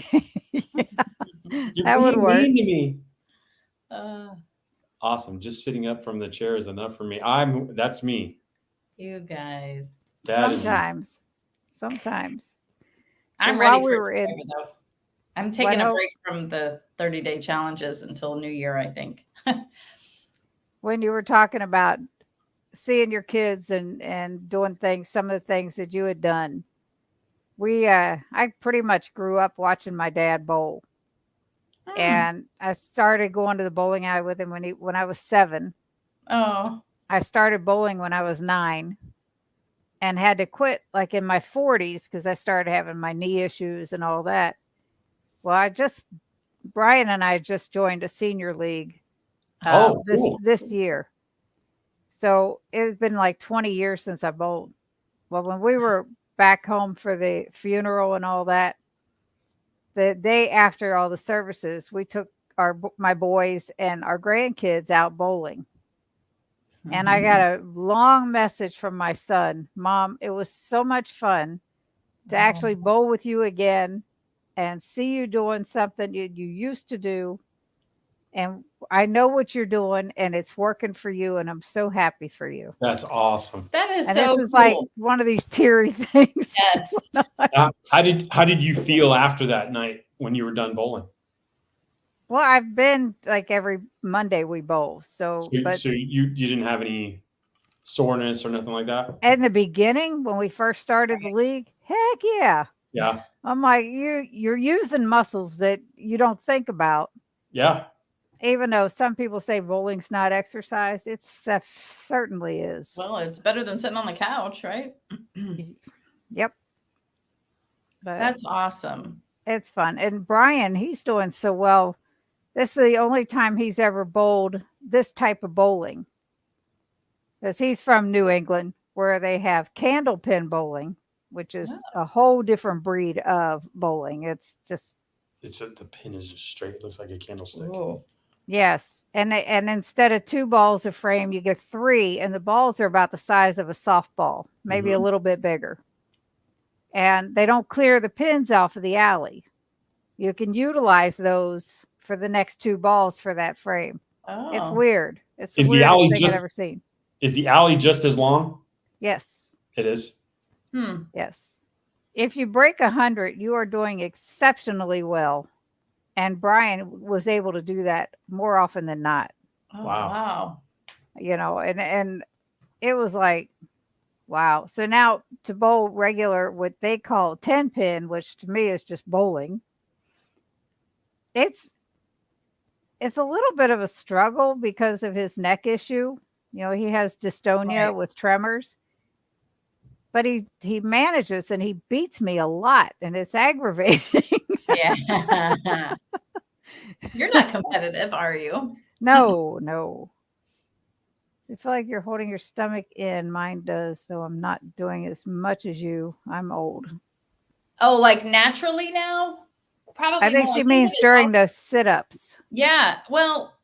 Speaker 3: You're
Speaker 2: That would
Speaker 3: being
Speaker 2: work.
Speaker 3: mean to me.
Speaker 1: Uh,
Speaker 3: Awesome. Just sitting up from the chair is enough for me. That's me.
Speaker 1: you guys.
Speaker 3: That is
Speaker 2: Sometimes.
Speaker 1: I'm
Speaker 2: So
Speaker 1: ready
Speaker 2: while we
Speaker 1: for
Speaker 2: were
Speaker 1: it,
Speaker 2: in,
Speaker 1: though. I'm taking a
Speaker 2: Hope?
Speaker 1: break from the 30-day challenges until New Year, I think.
Speaker 2: When you were talking about seeing your kids and doing things, some of the things that you had done, I pretty much grew up watching my dad bowl. And I started going to the bowling alley with him when I was 7.
Speaker 1: Oh.
Speaker 2: I started bowling when I was 9 and had to quit like in my 40s because I started having my knee issues and all that. Well, Brian and I just joined a senior league
Speaker 3: cool.
Speaker 2: this year. So it's been like 20 years since I bowled. Well, when we were back home for the funeral and all that, the day after all the services, we took my boys and our grandkids out bowling. And I got a long message from my son. Mom, it was so much fun to actually bowl with you again and see you doing something you used to do. And I know what you're doing and it's working for you. And I'm so happy for you.
Speaker 3: That's awesome.
Speaker 1: That is
Speaker 2: and
Speaker 1: so
Speaker 2: this
Speaker 1: cool.
Speaker 2: is like one of these teary things.
Speaker 1: Yes.
Speaker 3: How did you feel after that night when you were done bowling?
Speaker 2: Well, I've been like every Monday we bowl. So
Speaker 3: you didn't have any soreness or nothing like that?
Speaker 2: In the beginning, when we first started the league, heck yeah.
Speaker 3: Yeah.
Speaker 2: I'm like, you're using muscles that you don't think about.
Speaker 3: Yeah.
Speaker 2: Even though some people say bowling's not exercise, it certainly is.
Speaker 1: Well, it's better than sitting on the couch, right?
Speaker 2: Yep. But
Speaker 1: that's awesome.
Speaker 2: It's fun. And Brian, he's doing so well. This is the only time he's ever bowled this type of bowling. Because he's from New England, where they have candle pin bowling, which is a whole different breed of bowling. It's just...
Speaker 3: the pin is just straight. It looks like a candlestick.
Speaker 2: Whoa. Yes. And instead of 2 balls of frame, you get 3. And the balls are about the size of a softball, maybe a little bit bigger. And they don't clear the pins off of the alley. You can utilize those for the next 2 balls for that frame. Oh. It's weird. It's the weirdest thing I've ever seen.
Speaker 3: Is the alley just as long?
Speaker 2: Yes.
Speaker 3: It is?
Speaker 2: Yes. If you break 100, you are doing exceptionally well. And Brian was able to do that more often than not.
Speaker 1: Oh, wow.
Speaker 2: You know, and it was like, wow. So now to bowl regular, what they call 10 pin, which to me is just bowling. It's a little bit of a struggle because of his neck issue. You know, he has dystonia with tremors. But he manages and he beats me a lot, and it's aggravating.
Speaker 1: Yeah. You're not competitive, are you?
Speaker 2: No. I feel like you're holding your stomach in. Mine does, though I'm not doing as much as you. I'm old.
Speaker 1: Oh, like naturally now? Probably.
Speaker 2: I think she means during the sit-ups.
Speaker 1: Yeah. Well,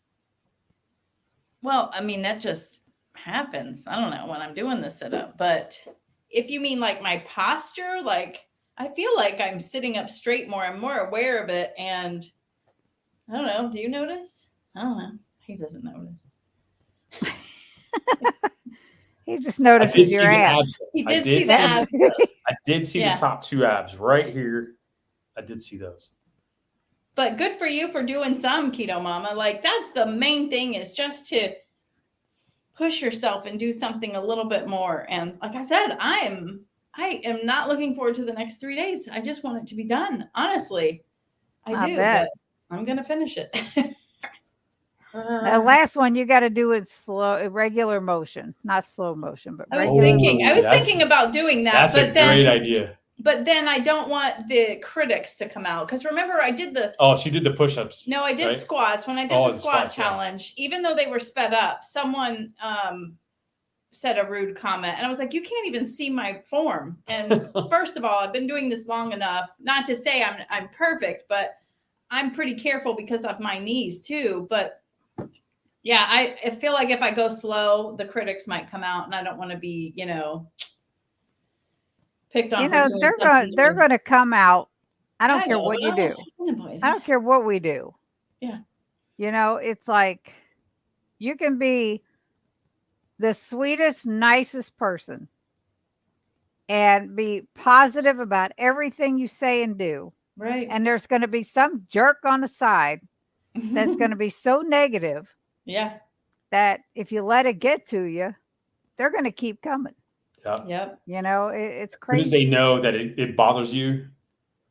Speaker 1: I mean, that just happens. I don't know when I'm doing the sit-up, but if you mean like my posture, like I feel like I'm sitting up straight more. I'm more aware of it. And I don't know. Do you notice? I don't know. He doesn't notice.
Speaker 2: He just notices your abs.
Speaker 1: He did see the abs.
Speaker 3: I did see the top 2 abs right here. I did see those.
Speaker 1: But good for you for doing some, Keto Mama. Like that's the main thing, is just to push yourself and do something a little bit more. And like I said, I am not looking forward to the next 3 days. I just want it to be done. Honestly, I do. But I'm going to finish it.
Speaker 2: The last one you got to do is regular motion, not slow motion, but
Speaker 1: I was thinking about doing that.
Speaker 3: That's a great idea.
Speaker 1: But then I don't want the critics to come out, because remember I did
Speaker 3: she did the push-ups.
Speaker 1: No, I did squats. When I did the squat challenge, even though they were sped up, someone said a rude comment, and I was like, you can't even see my form. And first of all, I've been doing this long enough, not to say I'm perfect, but I'm pretty careful because of my knees too. But yeah, I feel like if I go slow, the critics might come out, and I don't want to be, picked on.
Speaker 2: They're going to come out. I don't care what you do. I don't care what we do.
Speaker 1: Yeah.
Speaker 2: It's like you can be the sweetest, nicest person and be positive about everything you say and do.
Speaker 1: Right.
Speaker 2: And there's going to be some jerk on the side that's going to be so negative.
Speaker 1: Yeah.
Speaker 2: That if you let it get to you, they're going to keep coming.
Speaker 1: Yep.
Speaker 2: It's crazy.
Speaker 3: As soon as they know that it bothers you,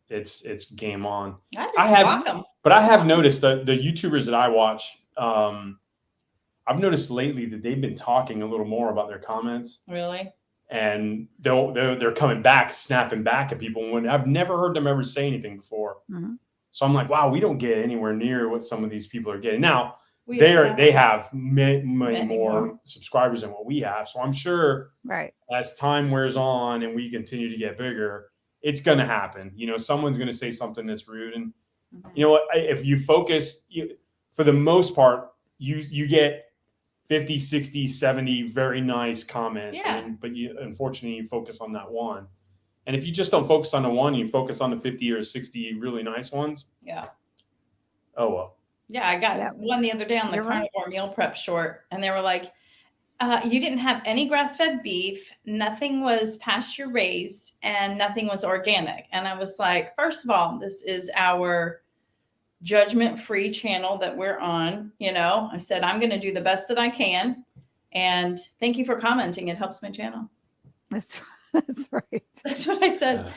Speaker 3: it's game on. But I have noticed that the YouTubers that I watch, I've noticed lately that they've been talking a little more about their comments.
Speaker 1: Really?
Speaker 3: And they're coming back, snapping back at people when I've never heard them ever say anything before.
Speaker 2: Mm-hmm.
Speaker 3: So I'm like, wow, we don't get anywhere near what some of these people are getting. Now, they have many more subscribers than what we have. So I'm sure as time wears on and we continue to get bigger, it's going to happen. Someone's going to say something that's rude. And you know what? If you focus, for the most part, you get 50, 60, 70 very nice comments.
Speaker 1: Yeah.
Speaker 3: But unfortunately, you focus on that one. And if you just don't focus on the one, you focus on the 50 or 60 really nice ones.
Speaker 1: Yeah.
Speaker 3: Oh, well.
Speaker 1: Yeah, I got one the other day on the carnivore meal prep short, and they were like, you didn't have any grass-fed beef, nothing was pasture raised, and nothing was organic. And I was like, first of all, this is our judgment-free channel that we're on. I said, I'm going to do the best that I can. And thank you for commenting. It helps my channel.
Speaker 2: That's right.
Speaker 1: That's what I said.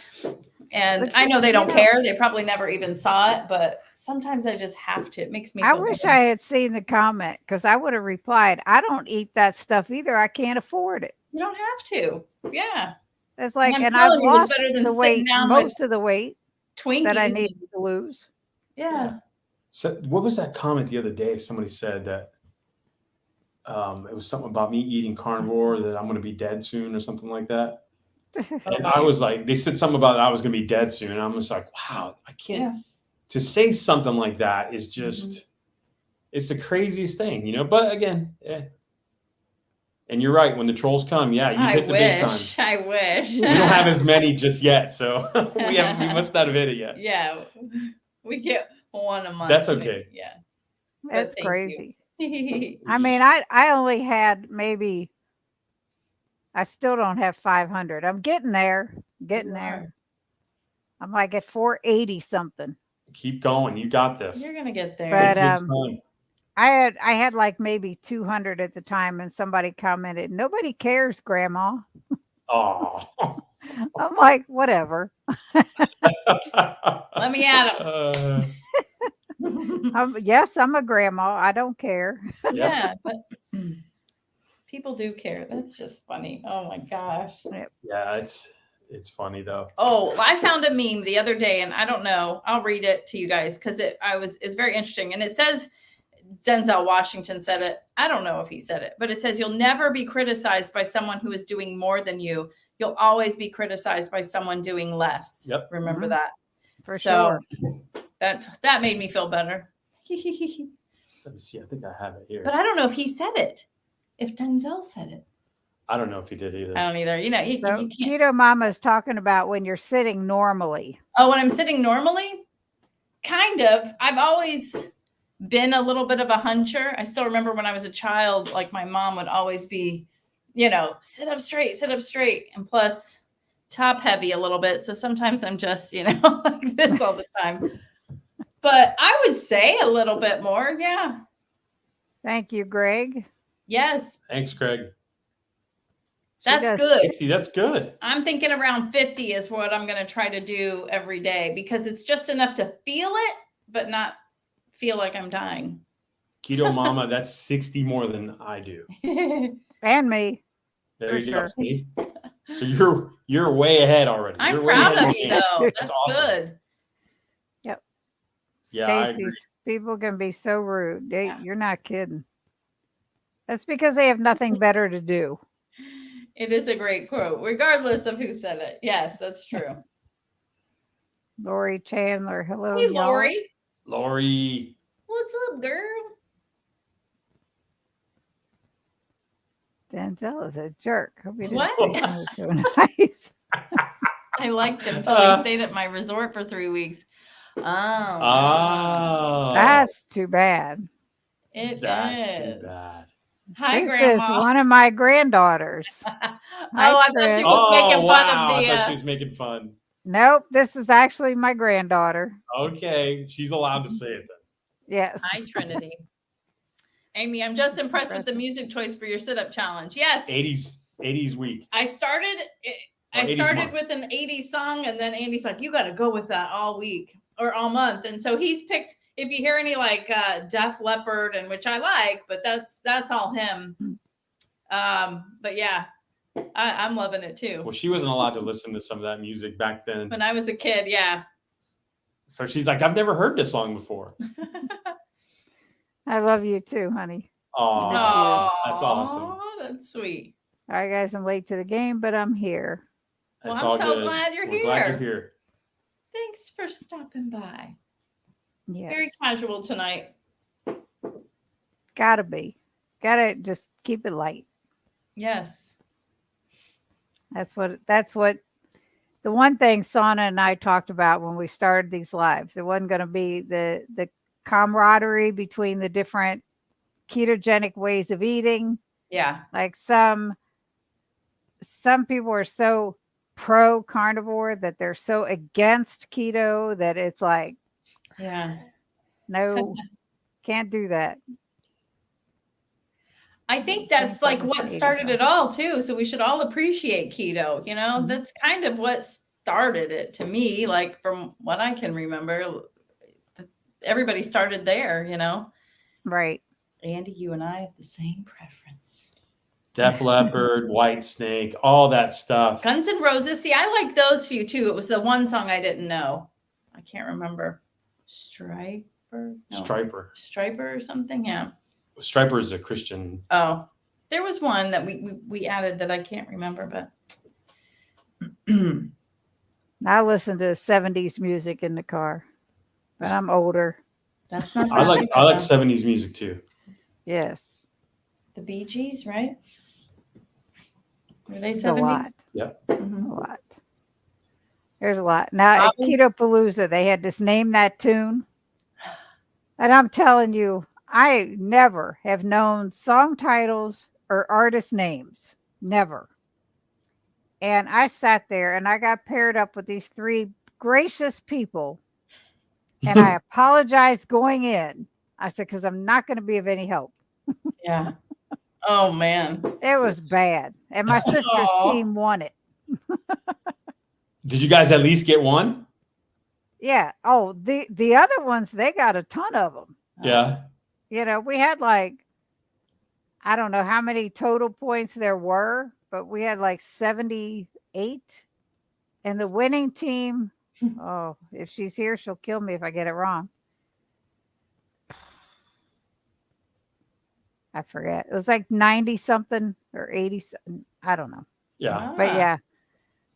Speaker 1: And I know they don't care. They probably never even saw it, but sometimes I just have to. It makes me feel
Speaker 2: I wish I had seen the comment because I would have replied, I don't eat that stuff either. I can't afford it.
Speaker 1: You don't have to. Yeah.
Speaker 2: It's like, and I've lost the weight, most of the weight
Speaker 1: Twinkies
Speaker 2: that I need to lose.
Speaker 1: Yeah.
Speaker 3: So what was that comment the other day? Somebody said that it was something about me eating carnivore, that I'm going to be dead soon or something like that. And I was like, they said something about I was going to be dead soon. And I'm just like, wow, I can't. To say something like that is just, it's the craziest thing, But again, and you're right. When the trolls come, you hit the big time.
Speaker 1: I wish.
Speaker 3: We don't have as many just yet, so we must not have hit it yet.
Speaker 1: Yeah, we get one a month.
Speaker 3: That's okay.
Speaker 1: Yeah,
Speaker 2: that's crazy. I mean, I only had maybe. I still don't have 500. I'm getting there. I'm like at 480 something.
Speaker 3: Keep going. You got this.
Speaker 1: You're gonna get there.
Speaker 2: But I had like maybe 200 at the time, and somebody commented, "Nobody cares, Grandma."
Speaker 3: Oh.
Speaker 2: I'm like, whatever.
Speaker 1: Let me at
Speaker 2: him. Yes, I'm a grandma. I don't care.
Speaker 1: Yeah, but people do care. That's just funny. Oh my gosh.
Speaker 3: Yeah, it's funny though.
Speaker 1: Oh, I found a meme the other day, and I don't know. I'll read it to you guys because it's very interesting. And it says Denzel Washington said it. I don't know if he said it, but it says, "You'll never be criticized by someone who is doing more than you. You'll always be criticized by someone doing less."
Speaker 3: Yep.
Speaker 1: Remember that.
Speaker 2: For sure.
Speaker 1: That made me feel better.
Speaker 3: Let me see. I think I have it here.
Speaker 1: But I don't know if he said it. If Denzel said it.
Speaker 3: I don't know if he did either.
Speaker 1: I don't either. You can't.
Speaker 2: Keto Mama is talking about when you're sitting normally.
Speaker 1: Oh, when I'm sitting normally? Kind of. I've always been a little bit of a huncher. I still remember when I was a child, like my mom would always be, sit up straight. And plus top heavy a little bit. So sometimes I'm just, like this all the time. But I would say a little bit more. Yeah.
Speaker 2: Thank you, Greg.
Speaker 1: Yes.
Speaker 3: Thanks, Craig.
Speaker 1: That's good.
Speaker 3: 60, that's good.
Speaker 1: I'm thinking around 50 is what I'm going to try to do every day because it's just enough to feel it, but not feel like I'm dying.
Speaker 3: Keto Mama, that's 60 more than I do.
Speaker 2: And me.
Speaker 3: There you go. See? So you're way ahead already.
Speaker 1: I'm proud of you though. That's awesome. Good.
Speaker 2: Yep.
Speaker 3: Yeah,
Speaker 2: Stacy's people can be so rude. You're not kidding. That's because they have nothing better to do.
Speaker 1: It is a great quote, regardless of who said it. Yes, that's true.
Speaker 2: Lori Chandler, hello,
Speaker 1: Hey,
Speaker 2: y'all.
Speaker 3: Lori.
Speaker 1: What's up, girl?
Speaker 2: Denzel is a jerk. Hope he didn't
Speaker 1: What?
Speaker 2: say something so nice.
Speaker 1: I liked him until he stayed at my resort for 3 weeks. Oh,
Speaker 2: that's too bad.
Speaker 3: That's too bad.
Speaker 1: Hi,
Speaker 2: this
Speaker 1: Grandma.
Speaker 2: is one of my granddaughters.
Speaker 1: I thought she was making fun of the.
Speaker 3: I thought she was making fun.
Speaker 2: Nope, this is actually my granddaughter.
Speaker 3: Okay, she's allowed to say it then.
Speaker 2: Yes.
Speaker 1: Hi, Trinity. Amy, I'm just impressed with the music choice for your sit-up challenge. Yes.
Speaker 3: 80s week.
Speaker 1: I started with an 80s song, and then Andy's like, you got to go with that all week or all month. And so he's picked, if you hear any like Def Leppard, and which I like, but that's all him. But yeah, I'm loving it too.
Speaker 3: Well, she wasn't allowed to listen to some of that music back then.
Speaker 1: When I was a kid, yeah.
Speaker 3: So she's like, I've never heard this song before.
Speaker 2: I love you too, honey.
Speaker 3: Oh, that's awesome.
Speaker 1: That's sweet.
Speaker 2: All right, guys, I'm late to the game, but I'm here.
Speaker 1: Well, I'm so glad you're here.
Speaker 3: Glad you're here.
Speaker 1: Thanks for stopping by.
Speaker 2: Yes.
Speaker 1: Very casual tonight.
Speaker 2: Gotta just keep it light.
Speaker 1: Yes.
Speaker 2: That's what the one thing Sana and I talked about when we started these lives. It wasn't going to be the camaraderie between the different ketogenic ways of eating.
Speaker 1: Yeah.
Speaker 2: Like some people are so pro carnivore that they're so against keto that it's like,
Speaker 1: yeah,
Speaker 2: no, can't do that.
Speaker 1: I think that's like what started it all too. So we should all appreciate keto. You know, that's kind of what started it to me. Like from what I can remember, everybody started there, you know?
Speaker 2: Right.
Speaker 1: Andy, you and I have the same preference.
Speaker 3: Def Leppard, White Snake, all that stuff.
Speaker 1: Guns N' Roses. See, I like those few too. It was the one song I didn't know. I can't remember. Striper? No. Striper or something? Yeah.
Speaker 3: Striper is a Christian.
Speaker 1: Oh, there was one that we added that I can't remember, but
Speaker 2: I listen to 70s music in the car, but I'm older.
Speaker 1: That's not.
Speaker 3: I like 70s music too.
Speaker 2: Yes.
Speaker 1: The Bee Gees, right? Were they 70s?
Speaker 2: A lot.
Speaker 3: Yep.
Speaker 2: Mm-hmm. A lot. There's a lot. Now at Keto Palooza, they had this Name That Tune. And I'm telling you, I never have known song titles or artist names. Never. And I sat there and I got paired up with these three gracious people. And I apologized going in. I said, because I'm not going to be of any help.
Speaker 1: Yeah. Oh, man.
Speaker 2: It was bad. And my sister's team won it.
Speaker 3: Did you guys at least get one?
Speaker 2: Yeah. Oh, the other ones, they got a ton of them.
Speaker 3: Yeah.
Speaker 2: You know, we had like, I don't know how many total points there were, but we had like 78. And the winning team, oh, if she's here, she'll kill me if I get it wrong. I forget. It was like 90 something or 80 something. I don't know.
Speaker 3: Yeah.
Speaker 2: But yeah.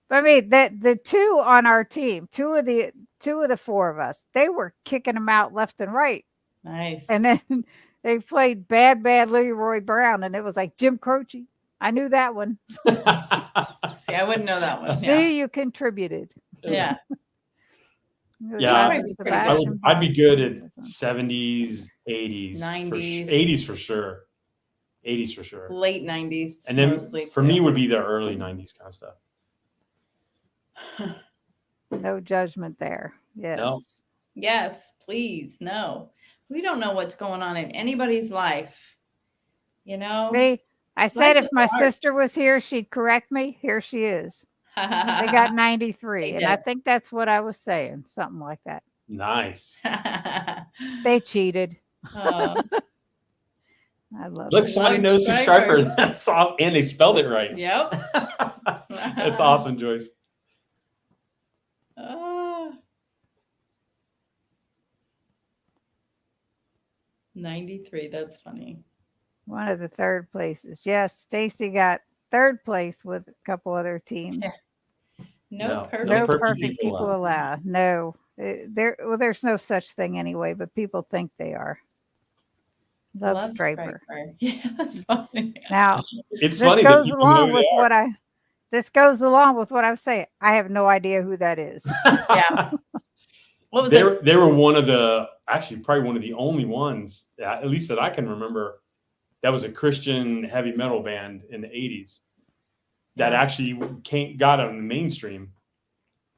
Speaker 2: But I mean, the two on our team, two of the four of us, they were kicking them out left and right.
Speaker 1: Nice.
Speaker 2: And then they played Bad Leroy Brown, and it was like Jim Croce. I knew that one.
Speaker 1: See, I wouldn't know that one.
Speaker 2: Yeah. See, you contributed.
Speaker 1: Yeah.
Speaker 3: Yeah. I'd be good at 70s, 80s.
Speaker 1: 90s.
Speaker 3: 80s for sure. 80s for sure.
Speaker 1: Late 90s.
Speaker 3: And then for me would be the early 90s kind of stuff.
Speaker 2: No judgment there. Yes.
Speaker 3: No.
Speaker 1: Yes, please. No. We don't know what's going on in anybody's life. You know?
Speaker 2: See, I said if my sister was here, she'd correct me. Here she is. They got 93. And I think that's what I was saying. Something like that.
Speaker 3: Nice.
Speaker 2: They cheated.
Speaker 1: Oh.
Speaker 2: I love
Speaker 3: Look,
Speaker 2: it.
Speaker 3: somebody knows who Striper. That's awesome. And they spelled it right.
Speaker 1: Yep.
Speaker 3: That's awesome, Joyce.
Speaker 1: 93. That's funny.
Speaker 2: One of the third places. Yes, Stacy got third place with a couple other teams.
Speaker 1: Yeah. No
Speaker 2: No
Speaker 1: perfect
Speaker 2: perfect people allowed. No, there's no such thing anyway, but people think they are. Love Striper.
Speaker 1: Yeah, that's funny.
Speaker 2: Now,
Speaker 3: It's
Speaker 2: this
Speaker 3: funny
Speaker 2: goes
Speaker 3: that
Speaker 2: along with what I. This goes along with what I was saying. I have no idea who that is.
Speaker 1: Yeah. What was
Speaker 3: it? They were one of the, actually probably one of the only ones, at least that I can remember, that was a Christian heavy metal band in the 80s that actually got on the mainstream.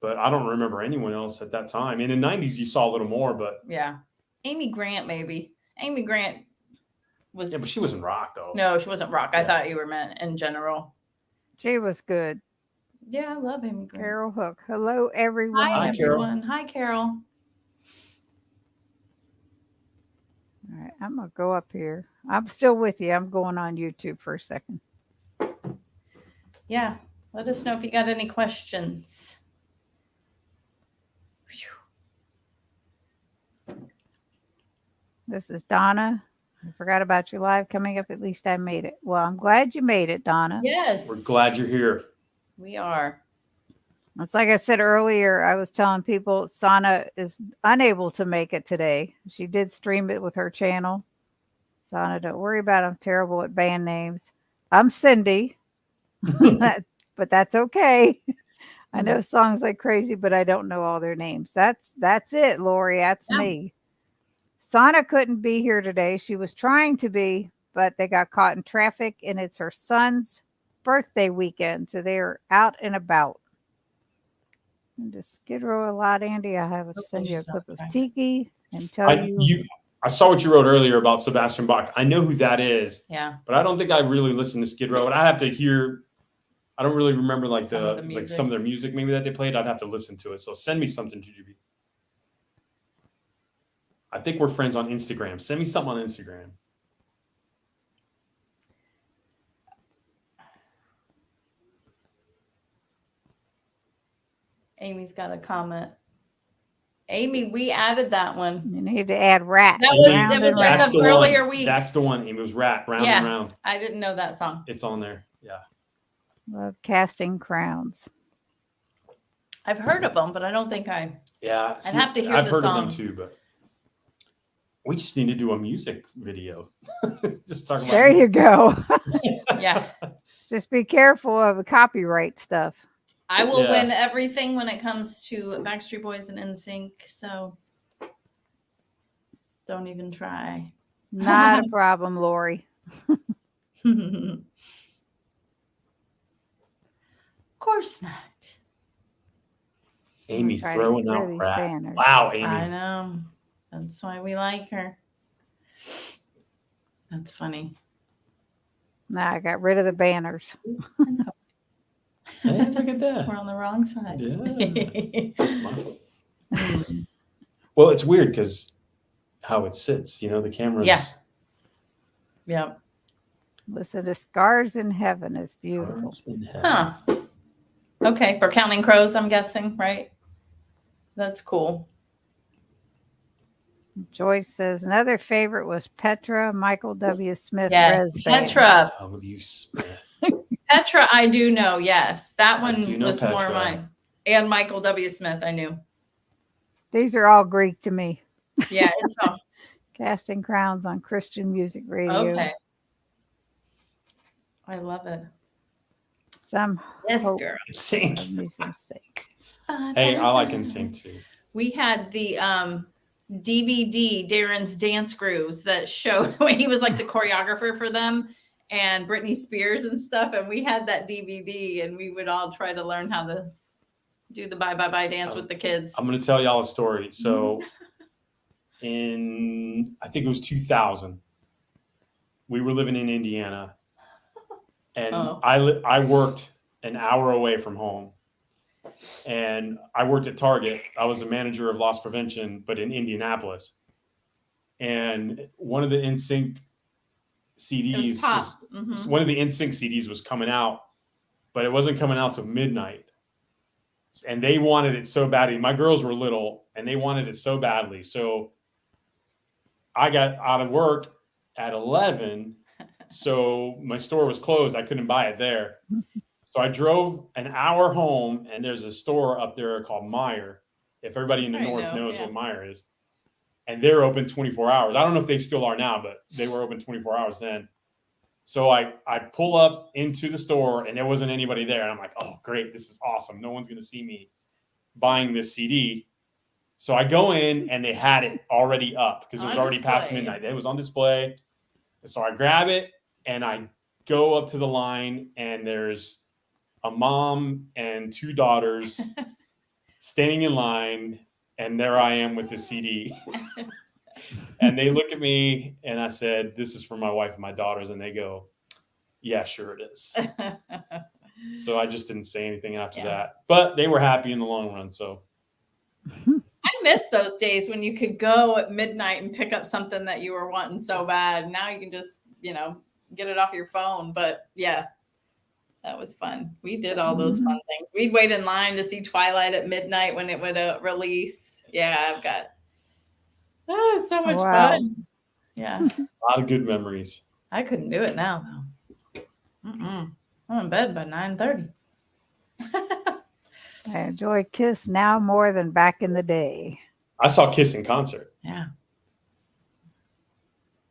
Speaker 3: But I don't remember anyone else at that time. In the 90s, you saw a little more, but.
Speaker 1: Yeah. Amy Grant, maybe. Amy Grant was.
Speaker 3: Yeah, but she wasn't rock, though.
Speaker 1: No, she wasn't rock. I thought you were meant in general.
Speaker 2: She was good.
Speaker 1: Yeah, I love Amy Grant.
Speaker 2: Carol Hook. Hello, everyone.
Speaker 1: Hi, everyone. Hi, Carol.
Speaker 2: All right, I'm going to go up here. I'm still with you. I'm going on YouTube for a second.
Speaker 1: Yeah. Let us know if you got any questions.
Speaker 2: This is Donna. I forgot about your live coming up. At least I made it. Well, I'm glad you made it, Donna.
Speaker 1: Yes.
Speaker 3: We're glad you're here.
Speaker 1: We are.
Speaker 2: It's like I said earlier, I was telling people Sana is unable to make it today. She did stream it with her channel. Sana, don't worry about it. I'm terrible at band names. I'm Cindy, but that's okay. I know songs like crazy, but I don't know all their names. That's it, Lori. That's me. Sana couldn't be here today. She was trying to be, but they got caught in traffic, and it's her son's birthday weekend, so they're out and about. And to Skid Row a lot, Andy. I have to send you a clip of Tiki and tell you.
Speaker 3: I saw what you wrote earlier about Sebastian Bach. I know who that is.
Speaker 1: Yeah.
Speaker 3: But I don't think I really listened to Skid Row. And I have to hear. I don't really remember like some of their music maybe that they played. I'd have to listen to it. So send me something, Jujubee. I think we're friends on Instagram. Send me something on Instagram.
Speaker 1: Amy's got a comment. Amy, we added that one.
Speaker 2: You need to add Rat.
Speaker 1: That was in the earlier weeks.
Speaker 3: That's the one. It was Rat, Round and Round.
Speaker 1: I didn't know that song.
Speaker 3: It's on there. Yeah.
Speaker 2: Love Casting Crowns.
Speaker 1: I've heard of them, but I don't think I'd have to hear
Speaker 3: I've
Speaker 1: the
Speaker 3: heard
Speaker 1: song.
Speaker 3: of them too, but we just need to do a music video. Just talk about
Speaker 2: there you go.
Speaker 1: Yeah.
Speaker 2: Just be careful of the copyright stuff.
Speaker 1: I will win everything when it comes to Backstreet Boys and NSYNC, so don't even try.
Speaker 2: Not a problem, Lori.
Speaker 1: Of course not.
Speaker 3: Amy throwing out Rat.
Speaker 2: Banners.
Speaker 3: Wow, Amy.
Speaker 1: I know. That's why we like her. That's funny.
Speaker 2: Nah, I got rid of the banners.
Speaker 3: Hey, look at that.
Speaker 1: We're on the wrong side.
Speaker 3: Yeah. Well, it's weird because how it sits, the camera's.
Speaker 1: Yeah. Yep.
Speaker 2: Listen to Scars in Heaven. It's beautiful.
Speaker 1: Huh. Okay. For Counting Crows, I'm guessing, right? That's cool.
Speaker 2: Joyce says another favorite was Petra, Michael W. Smith.
Speaker 1: Yes, Petra.
Speaker 3: W. Smith.
Speaker 1: Petra, I do know. Yes, that one was
Speaker 3: Petra.
Speaker 1: more mine. And Michael W. Smith, I knew.
Speaker 2: These are all Greek to me.
Speaker 1: Yeah, it's all.
Speaker 2: Casting Crowns on Christian Music Radio.
Speaker 1: Okay. I love it.
Speaker 2: Yes,
Speaker 1: girl.
Speaker 3: Sing.
Speaker 1: Hey,
Speaker 3: I like NSYNC too.
Speaker 1: We had the DVD, Darren's Dance Grooves, that showed when he was like the choreographer for them and Britney Spears and stuff. And we had that DVD and we would all try to learn how to do the bye bye bye dance with the kids.
Speaker 3: I'm going to tell y'all a story. So I think it was 2000, we were living in Indiana and I worked an hour away from home. And I worked at Target. I was a manager of loss prevention, but in Indianapolis. And one of the NSYNC CDs, one of the NSYNC CDs was coming out, but it wasn't coming out till midnight. And they wanted it so badly. My girls were little, and they wanted it so badly. So I got out of work at 11, So my store was closed. I couldn't buy it there. So I drove an hour home, and there's a store up there called Meijer. If everybody in the north knows what Meijer is. And they're open 24 hours. I don't know if they still are now, but they were open 24 hours then. So I pull up into the store, and there wasn't anybody there. And I'm like, oh, great. This is awesome. No one's going to see me buying this CD. So I go in, and they had it already up because it was already past midnight. It was on display. So I grab it, and I go up to the line, and there's a mom and 2 daughters standing in line. And there I am with the CD. And they look at me, and I said, this is for my wife and my daughters. And they go, yeah, sure it is. So I just didn't say anything after that. But they were happy in the long run. So
Speaker 1: I miss those days when you could go at midnight and pick up something that you were wanting so bad. Now you can just, get it off your phone. But yeah, that was fun. We did all those fun things. We'd wait in line to see Twilight at midnight when it would release. Yeah, I've got so much fun. Yeah.
Speaker 3: A lot of good memories.
Speaker 1: I couldn't do it now, though. I'm in bed by 9:30.
Speaker 2: I enjoy Kiss now more than back in the day.
Speaker 3: I saw Kiss in concert.
Speaker 1: Yeah.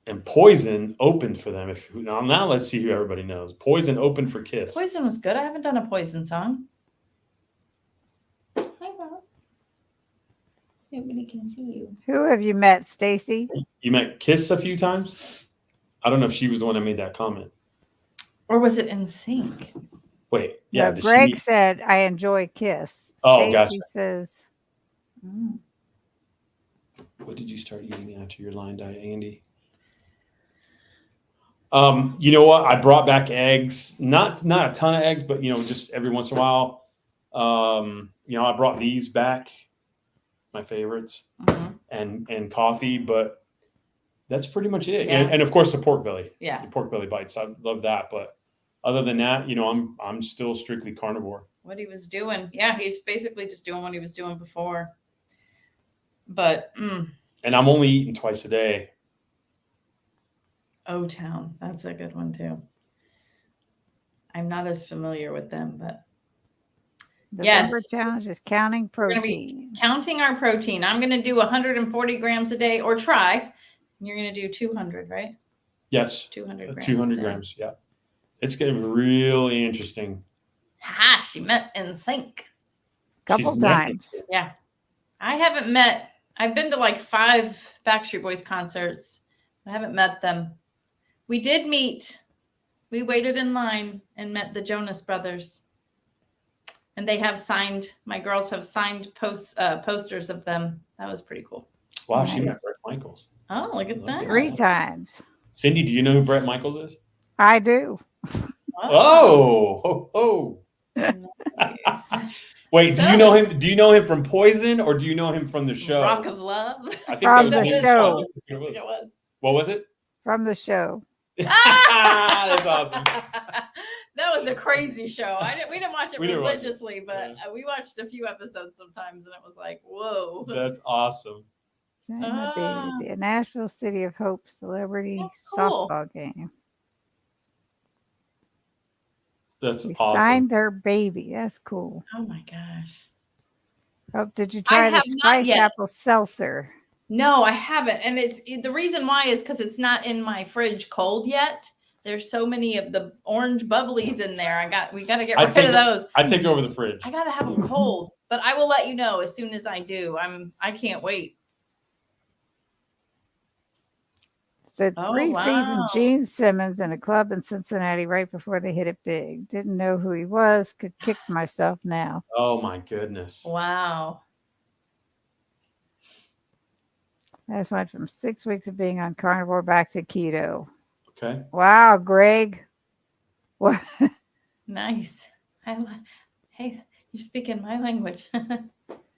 Speaker 3: And Poison opened for them. Now let's see who everybody knows. Poison opened for Kiss.
Speaker 1: Poison was good. I haven't done a Poison song. Hi, Bob. Nobody can see you.
Speaker 2: Who have you met, Stacy?
Speaker 3: You met Kiss a few times? I don't know if she was the one that made that comment.
Speaker 1: Or was it in sync?
Speaker 3: Wait, yeah.
Speaker 2: No, Greg said, I enjoy Kiss.
Speaker 3: Oh,
Speaker 2: Stacy
Speaker 3: gotcha.
Speaker 2: says,
Speaker 3: what did you start eating after your line diet, Andy? You know what? I brought back eggs. Not a ton of eggs, but just every once in a while. I brought these back, my favorites, and coffee, but that's pretty much it.
Speaker 1: Yeah.
Speaker 3: And of course the pork belly.
Speaker 1: Yeah.
Speaker 3: The pork belly bites. I love that. But other than that, I'm still strictly carnivore.
Speaker 1: What he was doing. Yeah, he's basically just doing what he was doing before. But
Speaker 3: and I'm only eating twice a day.
Speaker 1: O-Town. That's a good one too. I'm not as familiar with them, but
Speaker 2: the
Speaker 1: yes.
Speaker 2: number challenge is counting protein.
Speaker 1: We're going to be counting our protein. I'm going to do 140 grams a day, or try. You're going to do 200, right?
Speaker 3: Yes.
Speaker 1: 200 grams.
Speaker 3: 200 grams. Yeah. It's going to be really interesting.
Speaker 1: She met in sync.
Speaker 2: Couple times.
Speaker 1: Yeah. I've been to like 5 Backstreet Boys concerts. I haven't met them. We did meet. We waited in line and met the Jonas Brothers. And they have my girls have signed posters of them. That was pretty cool.
Speaker 3: Wow, nice. She met Bret Michaels.
Speaker 1: Oh, look at that.
Speaker 2: 3 times.
Speaker 3: Cindy, do you know who Bret Michaels is?
Speaker 2: I do.
Speaker 3: Oh.
Speaker 1: Nice.
Speaker 3: Wait, do you know him? Do you know him from Poison, or do you know him from the show?
Speaker 1: Rock of Love.
Speaker 3: I think
Speaker 2: from
Speaker 3: that was
Speaker 2: the show.
Speaker 1: It was.
Speaker 3: What was it?
Speaker 2: From the show.
Speaker 3: That's awesome.
Speaker 1: That was a crazy show. We didn't watch it religiously, but
Speaker 3: yeah.
Speaker 1: We watched a few episodes sometimes, and it was like, whoa.
Speaker 3: That's awesome.
Speaker 2: The Nashville City of Hope celebrity
Speaker 1: cool.
Speaker 2: softball game.
Speaker 3: That's
Speaker 2: we
Speaker 3: awesome.
Speaker 2: signed their baby. That's cool.
Speaker 1: Oh my gosh.
Speaker 2: Oh, did you try the spiced apple seltzer?
Speaker 1: No, I haven't. And the reason why is because it's not in my fridge cold yet. There's so many of the orange bubblies in there. We got to get rid of those.
Speaker 3: I take over the fridge.
Speaker 1: I got to have them cold, but I will let you know as soon as I do. I can't wait.
Speaker 2: So 3 feet from Gene Simmons in a club in Cincinnati right before they hit it big. Didn't know who he was. Could kick myself now.
Speaker 3: Oh my goodness.
Speaker 1: Wow.
Speaker 2: I just went from 6 weeks of being on carnivore back to keto.
Speaker 3: Okay.
Speaker 2: Wow, Greg. What?
Speaker 1: Nice. Hey, you're speaking my language.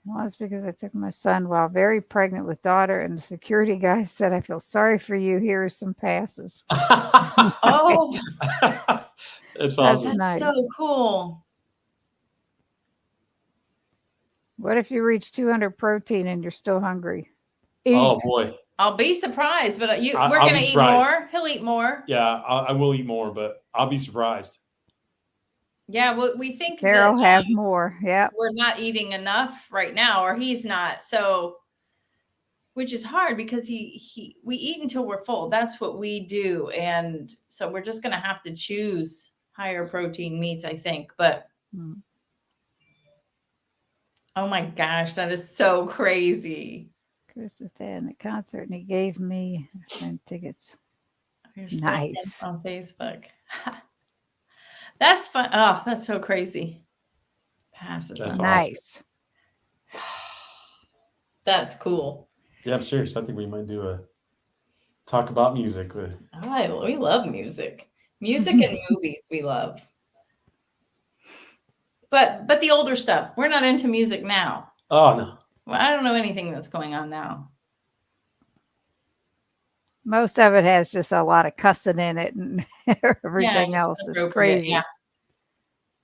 Speaker 2: Well, it's because I took my son while very pregnant with daughter, and the security guy said, I feel sorry for you. Here are some passes.
Speaker 1: Oh.
Speaker 3: That's awesome.
Speaker 1: That's nice. So cool.
Speaker 2: What if you reach 200 protein and you're still hungry? Eat.
Speaker 3: Oh, boy.
Speaker 1: I'll be surprised, but we're
Speaker 3: I'll
Speaker 1: going to
Speaker 3: be
Speaker 1: eat
Speaker 3: surprised.
Speaker 1: more. He'll eat more.
Speaker 3: Yeah, I will eat more, but I'll be surprised.
Speaker 1: Yeah, well, we think
Speaker 2: Carol
Speaker 1: that
Speaker 2: have more. Yeah,
Speaker 1: we're not eating enough right now, or he's not. So, which is hard because we eat until we're full. That's what we do, and so we're just going to have to choose higher protein meats, I think. But oh my gosh, that is so crazy.
Speaker 2: Chris is at the concert, and he gave me tickets.
Speaker 1: You're
Speaker 2: nice
Speaker 1: on Facebook. That's fun. Oh, that's so crazy. Passes.
Speaker 3: That's
Speaker 2: nice.
Speaker 1: Awesome. That's cool.
Speaker 3: Yeah, I'm serious. I think we might do a talk about music with.
Speaker 1: We love music. Music and movies we love. But the older stuff. We're not into music now.
Speaker 3: Oh no.
Speaker 1: Well, I don't know anything that's going on now.
Speaker 2: Most of it has just a lot of cussing in it and everything else. It's crazy.
Speaker 1: Yeah.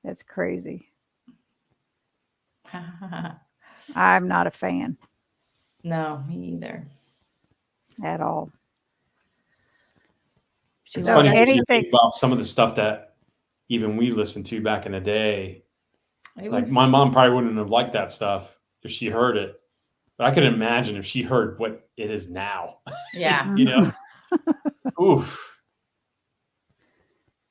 Speaker 2: It's crazy. I'm not a fan.
Speaker 1: No, me either.
Speaker 2: At all.
Speaker 3: It's funny to think about some of the stuff that even we listened to back in the day. Like my mom probably wouldn't have liked that stuff if she heard it. But I could imagine if she heard what it is now.
Speaker 1: Yeah.
Speaker 3: You know? Oof.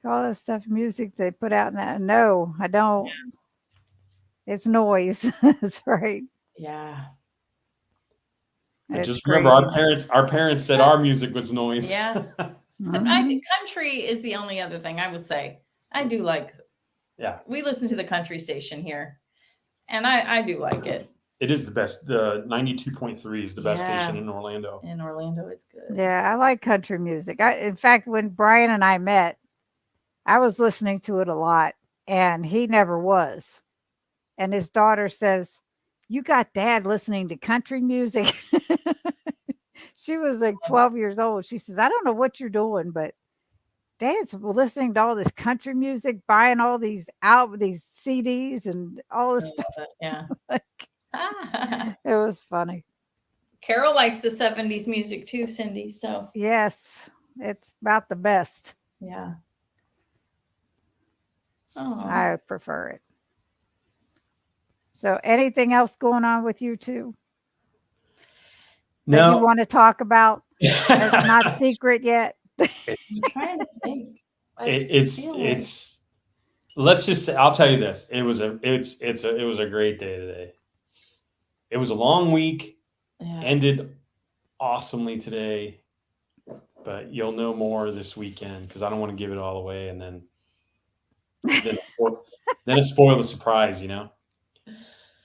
Speaker 2: All that stuff, music they put out now. No, I don't. Yeah. It's noise. That's right.
Speaker 1: Yeah.
Speaker 3: And just remember, our parents said our music was noise.
Speaker 1: Yeah. I think country is the only other thing I would say. I do like.
Speaker 3: Yeah.
Speaker 1: We listen to the country station here, and I do like it.
Speaker 3: It is the best. The 92.3 is the best station in Orlando.
Speaker 1: In Orlando, it's good.
Speaker 2: Yeah, I like country music. In fact, when Brian and I met, I was listening to it a lot, and he never was. And his daughter says, "You got Dad listening to country music?" She was like 12 years old. She says, "I don't know what you're doing, but Dad's listening to all this country music, buying all these these CDs and all this stuff."
Speaker 1: Yeah.
Speaker 2: It was funny.
Speaker 1: Carol likes the 70s music too, Cindy. So
Speaker 2: yes, it's about the best.
Speaker 1: Yeah.
Speaker 2: I prefer it. So anything else going on with you two?
Speaker 3: No.
Speaker 2: That you want to talk about? It's not secret yet.
Speaker 1: I'm trying to think.
Speaker 3: It's let's just say, I'll tell you this. It was a great day today. It was a long week. Yeah. Ended awesomely today. But you'll know more this weekend because I don't want to give it all away and then it spoil the surprise, you know.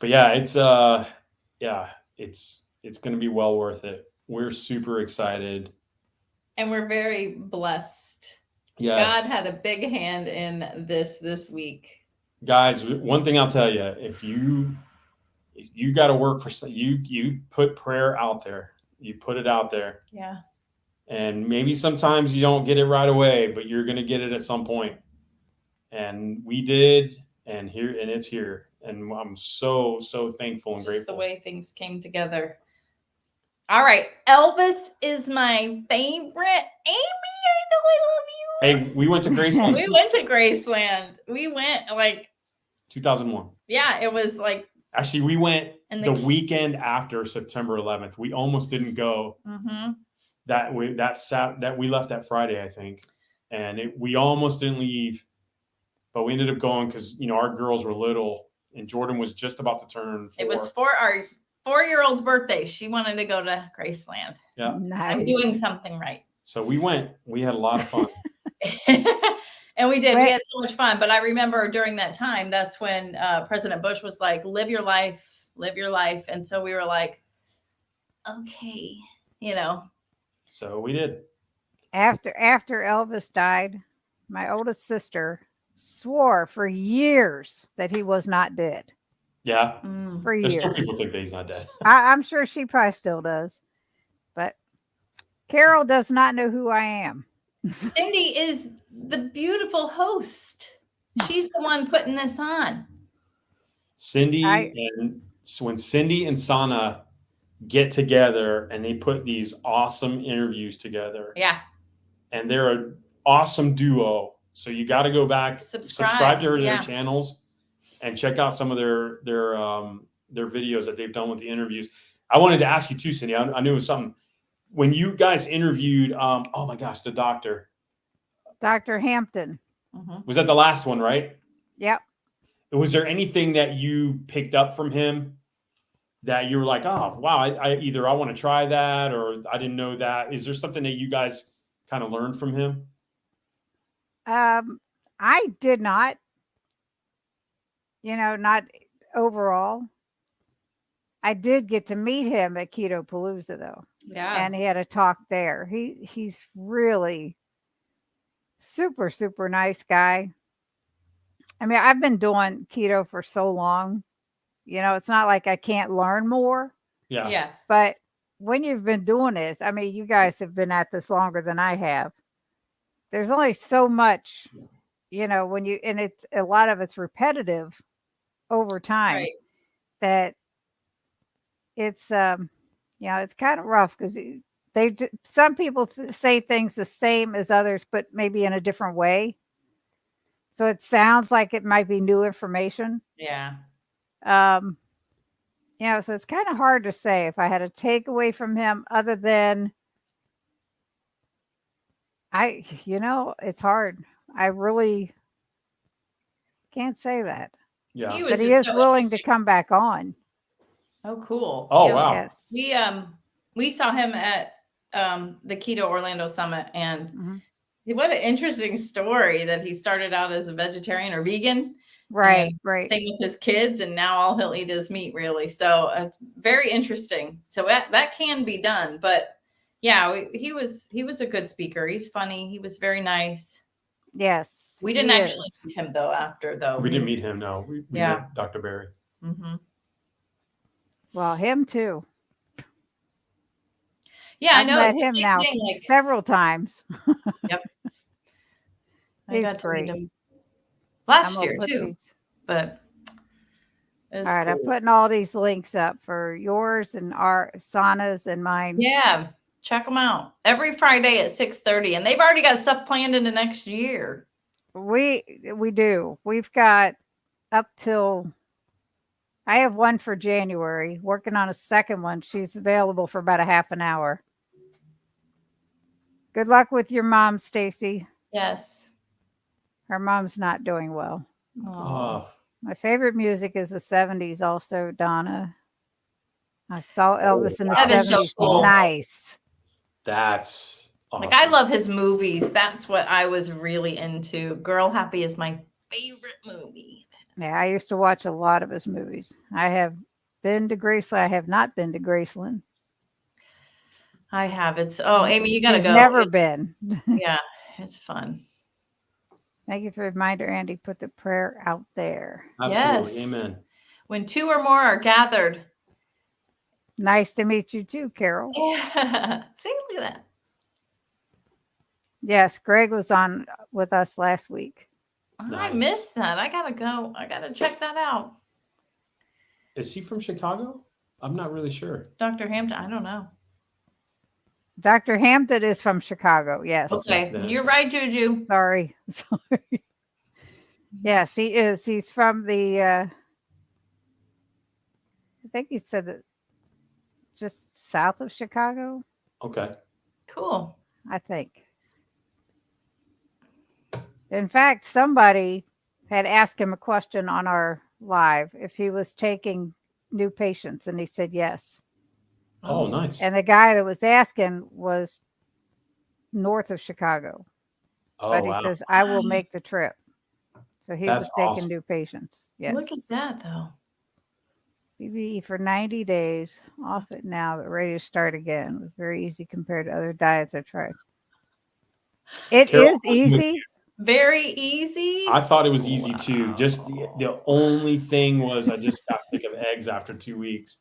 Speaker 3: But yeah, it's going to be well worth it. We're super excited.
Speaker 1: And we're very blessed.
Speaker 3: Yes.
Speaker 1: God had a big hand in this week.
Speaker 3: Guys, one thing I'll tell you, if you got to work for you put prayer out there. You put it out there.
Speaker 1: Yeah. And
Speaker 3: maybe sometimes you don't get it right away, but you're going to get it at some point. And we did, and it's here. And I'm so thankful and grateful.
Speaker 1: The way things came together. All right. Elvis is my favorite. Amy, I know I love you.
Speaker 3: Hey, we went to Graceland.
Speaker 1: We went to Graceland. We went like
Speaker 3: 2001.
Speaker 1: Yeah, it was like.
Speaker 3: Actually, we went the weekend after September 11th. We almost didn't go.
Speaker 1: Mm-hmm.
Speaker 3: We left that Friday, I think. And we almost didn't leave. But we ended up going because, our girls were little. And Jordan was just about to turn 4.
Speaker 1: It was for our 4-year-old's birthday. She wanted to go to Graceland.
Speaker 3: Yeah.
Speaker 2: Nice.
Speaker 1: I'm doing something right.
Speaker 3: So we went. We had a lot of fun.
Speaker 1: And we did. We had so much fun. But I remember during that time, that's when President Bush was like, live your life. And so we were like, okay,
Speaker 3: So we did.
Speaker 2: After Elvis died, my oldest sister swore for years that he was not dead.
Speaker 3: Yeah.
Speaker 2: For years.
Speaker 3: There's still people think that he's not dead.
Speaker 2: I'm sure she probably still does. But Carol does not know who I am.
Speaker 1: Cindy is the beautiful host. She's the one putting this on.
Speaker 3: When Cindy and Sana get together and they put these awesome interviews together.
Speaker 1: Yeah.
Speaker 3: And they're an awesome duo. So you got to go back, subscribe to their channels, and check out some of their videos that they've done with the interviews. I wanted to ask you too, Cindy. I knew it was something when you guys interviewed. Oh my gosh, the doctor,
Speaker 2: Dr. Hampton.
Speaker 3: Was that the last one, right?
Speaker 2: Yep.
Speaker 3: Was there anything that you picked up from him that you were like, oh wow, I either I want to try that or I didn't know that? Is there something that you guys kind of learned from him?
Speaker 2: I did not. Not overall. I did get to meet him at Keto Palooza though.
Speaker 1: Yeah.
Speaker 2: And he had a talk there. He's really super, super nice guy. I mean, I've been doing keto for so long. It's not like I can't learn more.
Speaker 3: Yeah.
Speaker 1: Yeah.
Speaker 2: But when you've been doing this, I mean, you guys have been at this longer than I have. There's only so much, and it's a lot of it's repetitive over time,
Speaker 1: right.
Speaker 2: that it's, it's kind of rough because some people say things the same as others, but maybe in a different way. So it sounds like it might be new information.
Speaker 1: Yeah.
Speaker 2: So it's kind of hard to say if I had a takeaway from him other than it's hard. I really can't say that.
Speaker 3: Yeah.
Speaker 2: But he is willing to come back on.
Speaker 1: Oh, cool.
Speaker 3: Oh, wow.
Speaker 2: Yes.
Speaker 1: We saw him at the Keto Orlando Summit, and what an interesting story that he started out as a vegetarian or vegan.
Speaker 2: Right.
Speaker 1: Same with his kids, and now all he'll eat is meat, really. So it's very interesting. So that can be done, but yeah, he was a good speaker. He's funny. He was very nice.
Speaker 2: Yes.
Speaker 1: We didn't actually meet him though.
Speaker 3: We didn't meet him. No, we met Dr. Barry.
Speaker 1: Mm-hmm.
Speaker 2: Well, him too.
Speaker 1: Yeah, I know.
Speaker 2: Met him now several times.
Speaker 1: Yep.
Speaker 2: He's
Speaker 1: got to
Speaker 2: great.
Speaker 1: meet him last year too. But
Speaker 2: all right, cool. I'm putting all these links up for yours and our Sana's and mine.
Speaker 1: Yeah, check them out every Friday at 6:30, and they've already got stuff planned into next year.
Speaker 2: We do. We've got up till. I have one for January. Working on a second one. She's available for about a half an hour. Good luck with your mom, Stacy.
Speaker 1: Yes.
Speaker 2: Her mom's not doing well.
Speaker 3: Oh.
Speaker 2: My favorite music is the 70s also, Donna. I saw Elvis in the 70s.
Speaker 1: Is so cool.
Speaker 2: Nice.
Speaker 3: That's awesome.
Speaker 1: Like, I love his movies. That's what I was really into. Girl Happy is my favorite movie.
Speaker 2: Yeah, I used to watch a lot of his movies. I have been to Graceland. I have not been to Graceland.
Speaker 1: I have. Amy, you got to go.
Speaker 2: Never been.
Speaker 1: Yeah, it's fun.
Speaker 2: Thank you for the reminder, Andy. Put the prayer out there.
Speaker 3: Absolutely.
Speaker 1: Yes.
Speaker 3: Amen.
Speaker 1: When two or more are gathered.
Speaker 2: Nice to meet you too, Carol.
Speaker 1: Yeah. See, look at that.
Speaker 2: Yes, Greg was on with us last week.
Speaker 1: Nice. I missed that. I gotta go. I gotta check that out.
Speaker 3: Is he from Chicago? I'm not really sure.
Speaker 1: Dr. Hampton, I don't know.
Speaker 2: Dr. Hampton is from Chicago. Yes.
Speaker 1: Okay, you're right, Juju.
Speaker 2: Sorry. Yes, he is. He's from the. I think he said that just south of Chicago.
Speaker 3: Okay.
Speaker 1: Cool.
Speaker 2: I think. In fact, somebody had asked him a question on our live if he was taking new patients, and he said yes.
Speaker 3: Oh, nice.
Speaker 2: And the guy that was asking was north of Chicago.
Speaker 3: Oh,
Speaker 2: but he says, I will make the trip. So he was taking
Speaker 3: awesome.
Speaker 2: New patients. Yes.
Speaker 1: Look at that, though.
Speaker 2: PBE for 90 days, off it now, but ready to start again. It was very easy compared to other diets I've tried. It is easy.
Speaker 1: Very easy.
Speaker 3: I thought it was easy too. Just the only thing was I just got sick of eggs after 2 weeks.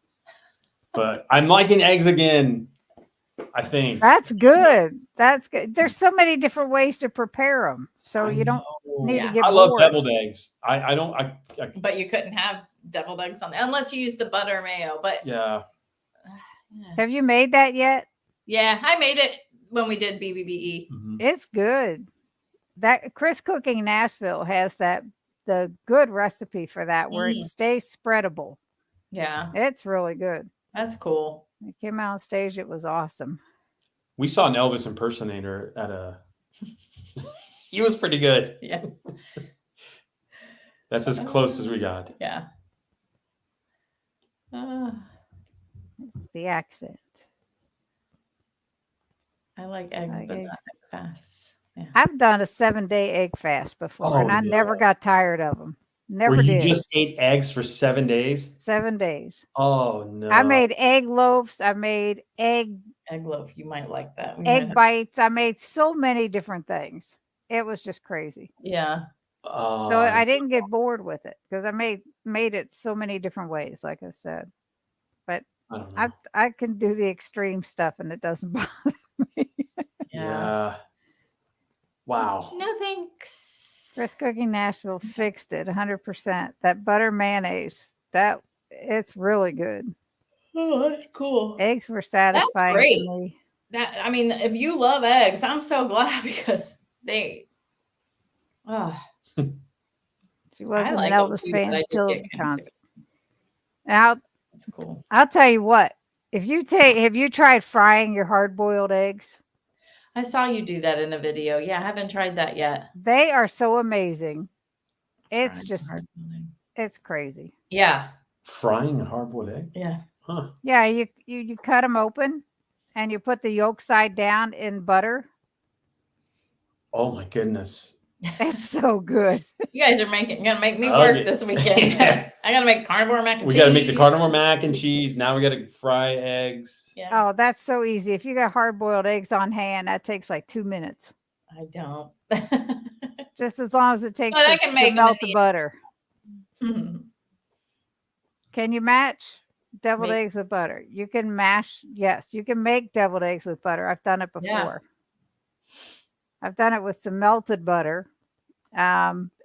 Speaker 3: But I'm liking eggs again, I think.
Speaker 2: That's good. That's good. There's so many different ways to prepare them. So you don't need to get
Speaker 3: I love
Speaker 2: bored.
Speaker 3: deviled eggs. I don't.
Speaker 1: But you couldn't have deviled eggs on there unless you use the butter mayo. But
Speaker 3: yeah.
Speaker 1: Yeah.
Speaker 2: Have you made that yet?
Speaker 1: Yeah, I made it when we did BBBE.
Speaker 3: Mm-hmm.
Speaker 2: It's good. That Chris Cooking Nashville has the good recipe for that where it stays spreadable.
Speaker 1: Yeah.
Speaker 2: It's really good.
Speaker 1: That's cool.
Speaker 2: It came out on stage. It was awesome.
Speaker 3: We saw an Elvis impersonator at a. He was pretty good.
Speaker 1: Yeah.
Speaker 3: That's as close as we got.
Speaker 1: Yeah.
Speaker 2: The accent.
Speaker 1: I like eggs,
Speaker 2: like
Speaker 1: but
Speaker 2: eggs.
Speaker 1: not egg fasts. Yeah.
Speaker 2: I've done a 7-day egg fast before, and I never got tired of them. Never
Speaker 3: Where you
Speaker 2: did.
Speaker 3: just ate eggs for 7 days?
Speaker 2: 7 days.
Speaker 3: Oh, no.
Speaker 2: I made egg loaves. I made egg
Speaker 1: loaf. You might like that.
Speaker 2: egg bites. I made so many different things. It was just crazy.
Speaker 1: Yeah.
Speaker 2: So I didn't get bored with it because I made it so many different ways, like I said. But
Speaker 3: I don't know.
Speaker 2: I can do the extreme stuff, and it doesn't bother me.
Speaker 3: Yeah. Wow.
Speaker 1: No thanks.
Speaker 2: Chris Cooking Nashville fixed it 100%. That butter mayonnaise, it's really good.
Speaker 1: Oh, that's cool.
Speaker 2: Eggs were satisfying
Speaker 1: great.
Speaker 2: to me.
Speaker 1: I mean, if you love eggs, I'm so glad because they.
Speaker 2: She wasn't
Speaker 1: like
Speaker 2: an
Speaker 1: them
Speaker 2: Elvis
Speaker 1: too,
Speaker 2: fan
Speaker 1: but I did
Speaker 2: until
Speaker 1: get
Speaker 2: the
Speaker 1: kind of
Speaker 2: concert. Now,
Speaker 1: That's cool.
Speaker 2: I'll tell you what. Have you tried frying your hard-boiled eggs?
Speaker 1: I saw you do that in a video. Yeah, I haven't tried that yet.
Speaker 2: They are so amazing. It's
Speaker 1: Frying
Speaker 2: just,
Speaker 1: hard-boiled.
Speaker 2: it's crazy.
Speaker 1: Yeah.
Speaker 3: Frying a hard-boiled egg?
Speaker 1: Yeah.
Speaker 3: Huh.
Speaker 2: Yeah, you cut them open, and you put the yolk side down in butter.
Speaker 3: Oh, my goodness.
Speaker 2: It's so good.
Speaker 1: You guys are gonna make me work this weekend.
Speaker 3: Yeah.
Speaker 1: I gotta make carnivore mac and cheese.
Speaker 3: We got to make the carnivore mac and cheese. Now we got to fry eggs.
Speaker 1: Yeah.
Speaker 2: Oh, that's so easy. If you got hard-boiled eggs on hand, that takes like 2 minutes.
Speaker 1: I don't.
Speaker 2: Just as long as it takes
Speaker 1: But I can make
Speaker 2: to
Speaker 1: them
Speaker 2: melt the butter.
Speaker 1: Mhm.
Speaker 2: Can you match deviled eggs with butter? You can mash. Yes, you can make deviled eggs with butter. I've done it before.
Speaker 1: Yeah.
Speaker 2: I've done it with some melted butter.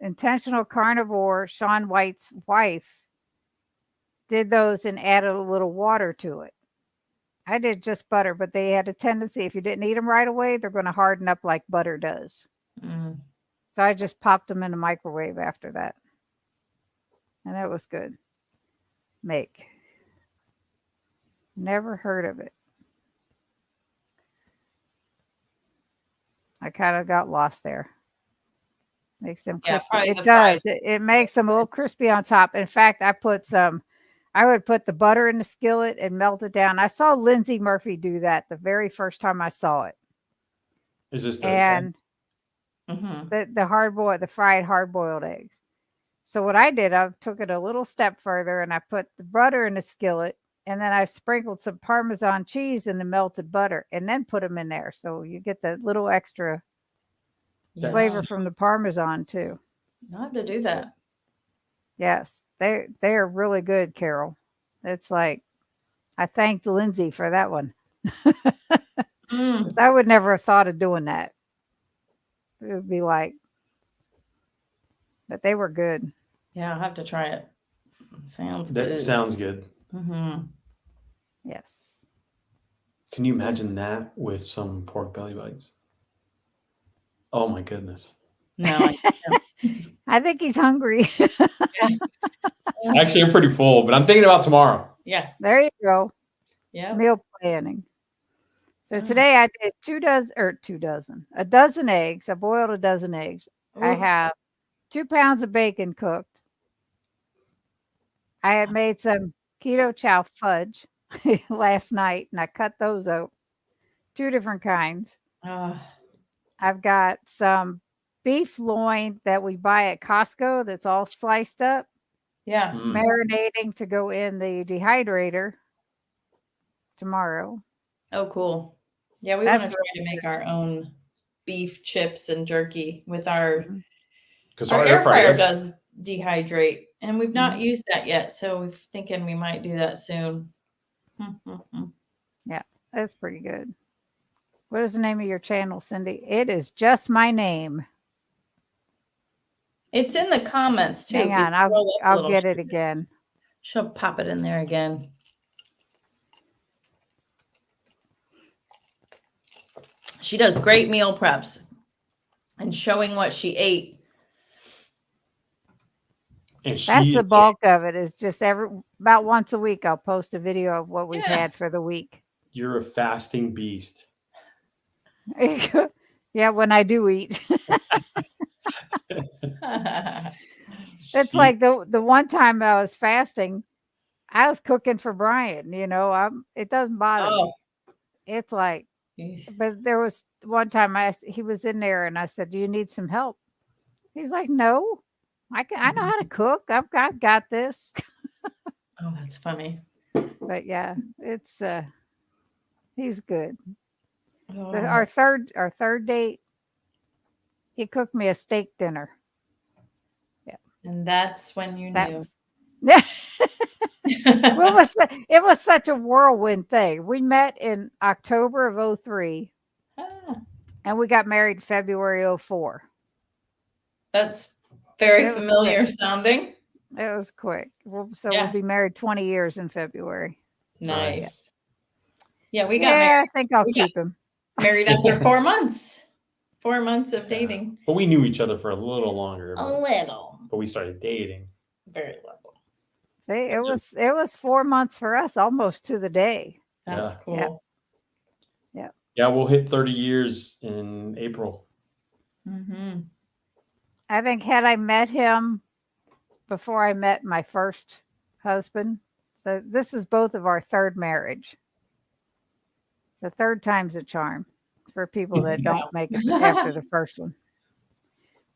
Speaker 2: Intentional Carnivore, Shaun White's wife, did those and added a little water to it. I did just butter, but they had a tendency, if you didn't eat them right away, they're going to harden up like butter does.
Speaker 1: Mm.
Speaker 2: So I just popped them in the microwave after that. And that was good. Make. Never heard of it. I kind of got lost there. Makes them crispy. It does. It makes them a little crispy on top. In fact, I would put the butter in the skillet and melt it down. I saw Lindsay Murphy do that the very first time I saw it.
Speaker 3: Is this
Speaker 2: the fried hard-boiled eggs? So what I did, I took it a little step further and I put the butter in the skillet, and then I sprinkled some Parmesan cheese in the melted butter and then put them in there. So you get the little extra flavor from the Parmesan too.
Speaker 1: I'll have to do that.
Speaker 2: Yes, they are really good, Carol. It's like, I thanked Lindsay for that one. I would never have thought of doing that. It would be like, but they were good.
Speaker 1: Yeah, I'll have to try it. Sounds good.
Speaker 3: That sounds good.
Speaker 1: Mm-hmm.
Speaker 2: Yes.
Speaker 3: Can you imagine that with some pork belly bites? Oh my goodness.
Speaker 1: No,
Speaker 2: I think he's hungry.
Speaker 3: Actually, I'm pretty full, but I'm thinking about tomorrow.
Speaker 1: Yeah.
Speaker 2: There you go.
Speaker 1: Yeah.
Speaker 2: Meal planning. So today I did a dozen eggs. I boiled a dozen eggs.
Speaker 1: Ooh.
Speaker 2: I have 2 pounds of bacon cooked. I had made some keto chow fudge last night, and I cut those out. 2 different kinds. I've got some beef loin that we buy at Costco that's all sliced up.
Speaker 1: Yeah.
Speaker 2: Marinating to go in the dehydrator tomorrow.
Speaker 1: Oh, cool. Yeah, we want to try to make our own beef chips and jerky with our air fryer does dehydrate, and we've not used that yet, so we're thinking we might do that soon.
Speaker 2: Yeah, that's pretty good. What is the name of your channel, Cindy? It is just my name.
Speaker 1: It's in the comments too.
Speaker 2: Hang on, I'll get it again.
Speaker 1: She'll pop it in there again. She does great meal preps and showing what she ate.
Speaker 3: And
Speaker 2: that's the bulk of it. Is just about once a week I'll post a video of what we've had for the week.
Speaker 3: You're a fasting beast.
Speaker 2: Yeah, when I do eat. It's like the one time I was fasting, I was cooking for Brian, it doesn't bother me. It's like, but there was one time he was in there and I said, "Do you need some help?" He's like, "No, I know how to cook. I've got this."
Speaker 1: Oh, that's funny.
Speaker 2: But yeah, it's he's good.
Speaker 1: Oh.
Speaker 2: Our third date, he cooked me a steak dinner.
Speaker 1: Yeah. And that's when you knew.
Speaker 2: Well, it was such a whirlwind thing. We met in October of 2003, and we got married February 2004.
Speaker 1: That's very familiar sounding.
Speaker 2: It was quick. We'll be married 20 years in February.
Speaker 1: Nice. Yeah, we got
Speaker 2: married.
Speaker 1: Yeah,
Speaker 2: I think I'll keep him.
Speaker 1: Married after 4 months. 4 months of dating.
Speaker 3: But we knew each other for a little longer.
Speaker 1: A little.
Speaker 3: But we started dating.
Speaker 1: Very little.
Speaker 2: See, it was 4 months for us, almost to the day.
Speaker 1: That's cool.
Speaker 2: Yeah.
Speaker 3: Yeah, we'll hit 30 years in April.
Speaker 1: Mm-hmm.
Speaker 2: I think had I met him before I met my first husband, so this is both of our third marriage. So third time's a charm for people that don't make it after the first one.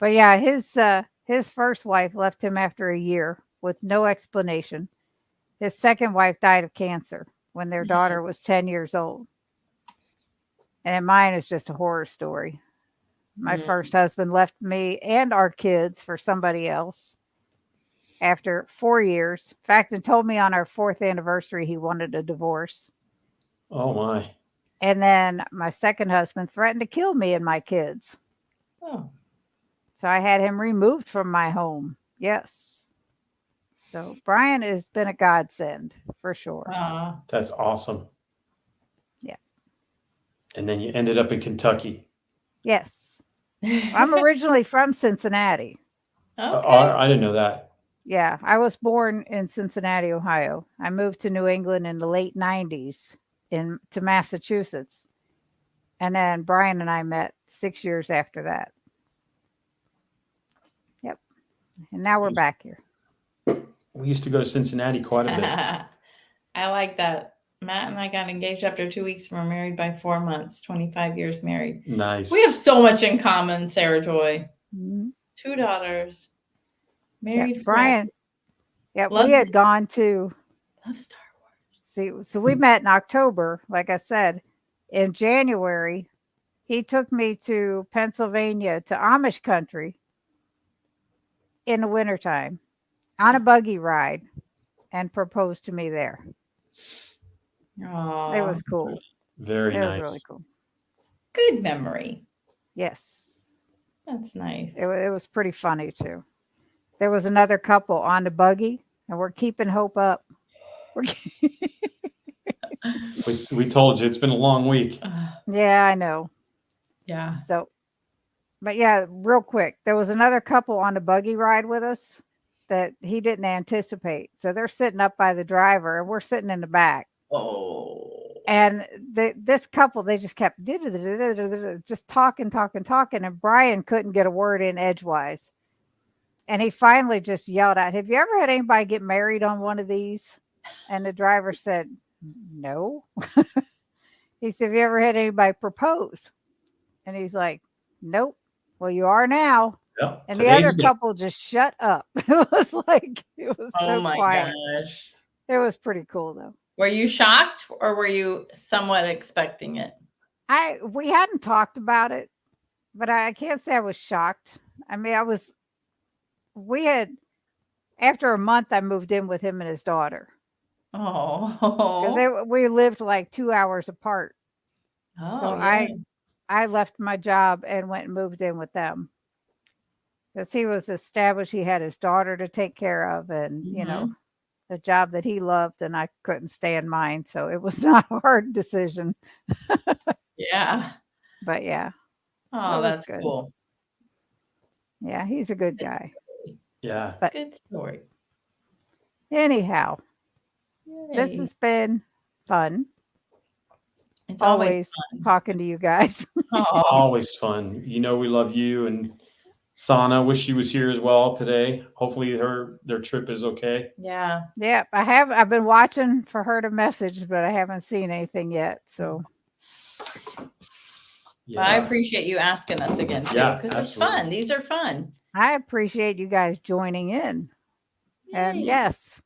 Speaker 2: But yeah, his first wife left him after a year with no explanation. His second wife died of cancer when their daughter was 10 years old. And mine is just a horror story. My first husband left me and our kids for somebody else after 4 years. In fact, and told me on our 4th anniversary he wanted a divorce.
Speaker 3: Oh, my.
Speaker 2: And then my second husband threatened to kill me and my kids.
Speaker 1: Oh.
Speaker 2: So I had him removed from my home. Yes. So Brian has been a godsend for sure.
Speaker 3: That's awesome.
Speaker 2: Yeah.
Speaker 3: And then you ended up in Kentucky.
Speaker 2: Yes. I'm originally from Cincinnati.
Speaker 1: Okay.
Speaker 3: I didn't know that.
Speaker 2: Yeah. I was born in Cincinnati, Ohio. I moved to New England in the late 90s to Massachusetts. And then Brian and I met 6 years after that. Yep. And now we're back here.
Speaker 3: We used to go to Cincinnati quite a bit.
Speaker 1: I like that. Matt and I got engaged after 2 weeks. We're married by 4 months, 25 years married.
Speaker 3: Nice.
Speaker 1: We have so much in common, Sarah Joy.
Speaker 2: Mm-hmm.
Speaker 1: 2 daughters. Married.
Speaker 2: Yeah, Brian. Yeah, we had gone to.
Speaker 1: Love Star Wars.
Speaker 2: See, so we met in October, like I said. In January, he took me to Pennsylvania, to Amish country in the wintertime on a buggy ride and proposed to me there.
Speaker 1: Aww.
Speaker 2: It was cool.
Speaker 3: Very nice.
Speaker 2: It was really cool.
Speaker 1: Good memory.
Speaker 2: Yes.
Speaker 1: That's nice.
Speaker 2: It was pretty funny too. There was another couple on the buggy and we're keeping hope up.
Speaker 3: We told you it's been a long week.
Speaker 2: Yeah, I know.
Speaker 1: Yeah.
Speaker 2: So, but yeah, real quick, there was another couple on the buggy ride with us that he didn't anticipate. So they're sitting up by the driver and we're sitting in the back.
Speaker 1: Oh.
Speaker 2: And this couple, they just kept just talking. And Brian couldn't get a word in edgewise. And he finally just yelled out, "Have you ever had anybody get married on one of these?" And the driver said, "No." He said, "Have you ever had anybody propose?" And he's like, "Nope." "Well, you are now."
Speaker 3: Yep.
Speaker 2: And the other couple just shut up. It was so quiet.
Speaker 1: Gosh.
Speaker 2: It was pretty cool though.
Speaker 1: Were you shocked or were you somewhat expecting it?
Speaker 2: We hadn't talked about it, but I can't say I was shocked. I mean, after a month, I moved in with him and his daughter.
Speaker 1: Oh.
Speaker 2: Because we lived like 2 hours apart.
Speaker 1: Oh,
Speaker 2: so
Speaker 1: yeah.
Speaker 2: I left my job and went and moved in with them. Because he was established, he had his daughter to take care of and, the job that he loved and I couldn't stay in mine. So it was not a hard decision.
Speaker 1: Yeah.
Speaker 2: But yeah.
Speaker 1: Oh, that's
Speaker 2: good.
Speaker 1: cool.
Speaker 2: Yeah, he's a good guy.
Speaker 3: Yeah.
Speaker 2: But
Speaker 1: good story.
Speaker 2: Anyhow, this
Speaker 1: Yay.
Speaker 2: has been fun.
Speaker 1: It's always fun.
Speaker 2: Talking to you guys.
Speaker 3: Always fun. You know, we love you, and Sana, wish she was here as well today. Hopefully their trip is okay.
Speaker 1: Yeah.
Speaker 2: Yeah, I've been watching for her to message, but I haven't seen anything yet. So
Speaker 1: yeah. I appreciate you asking us again too, because it's fun. These are fun.
Speaker 2: I appreciate you guys joining in. Yay. And yes,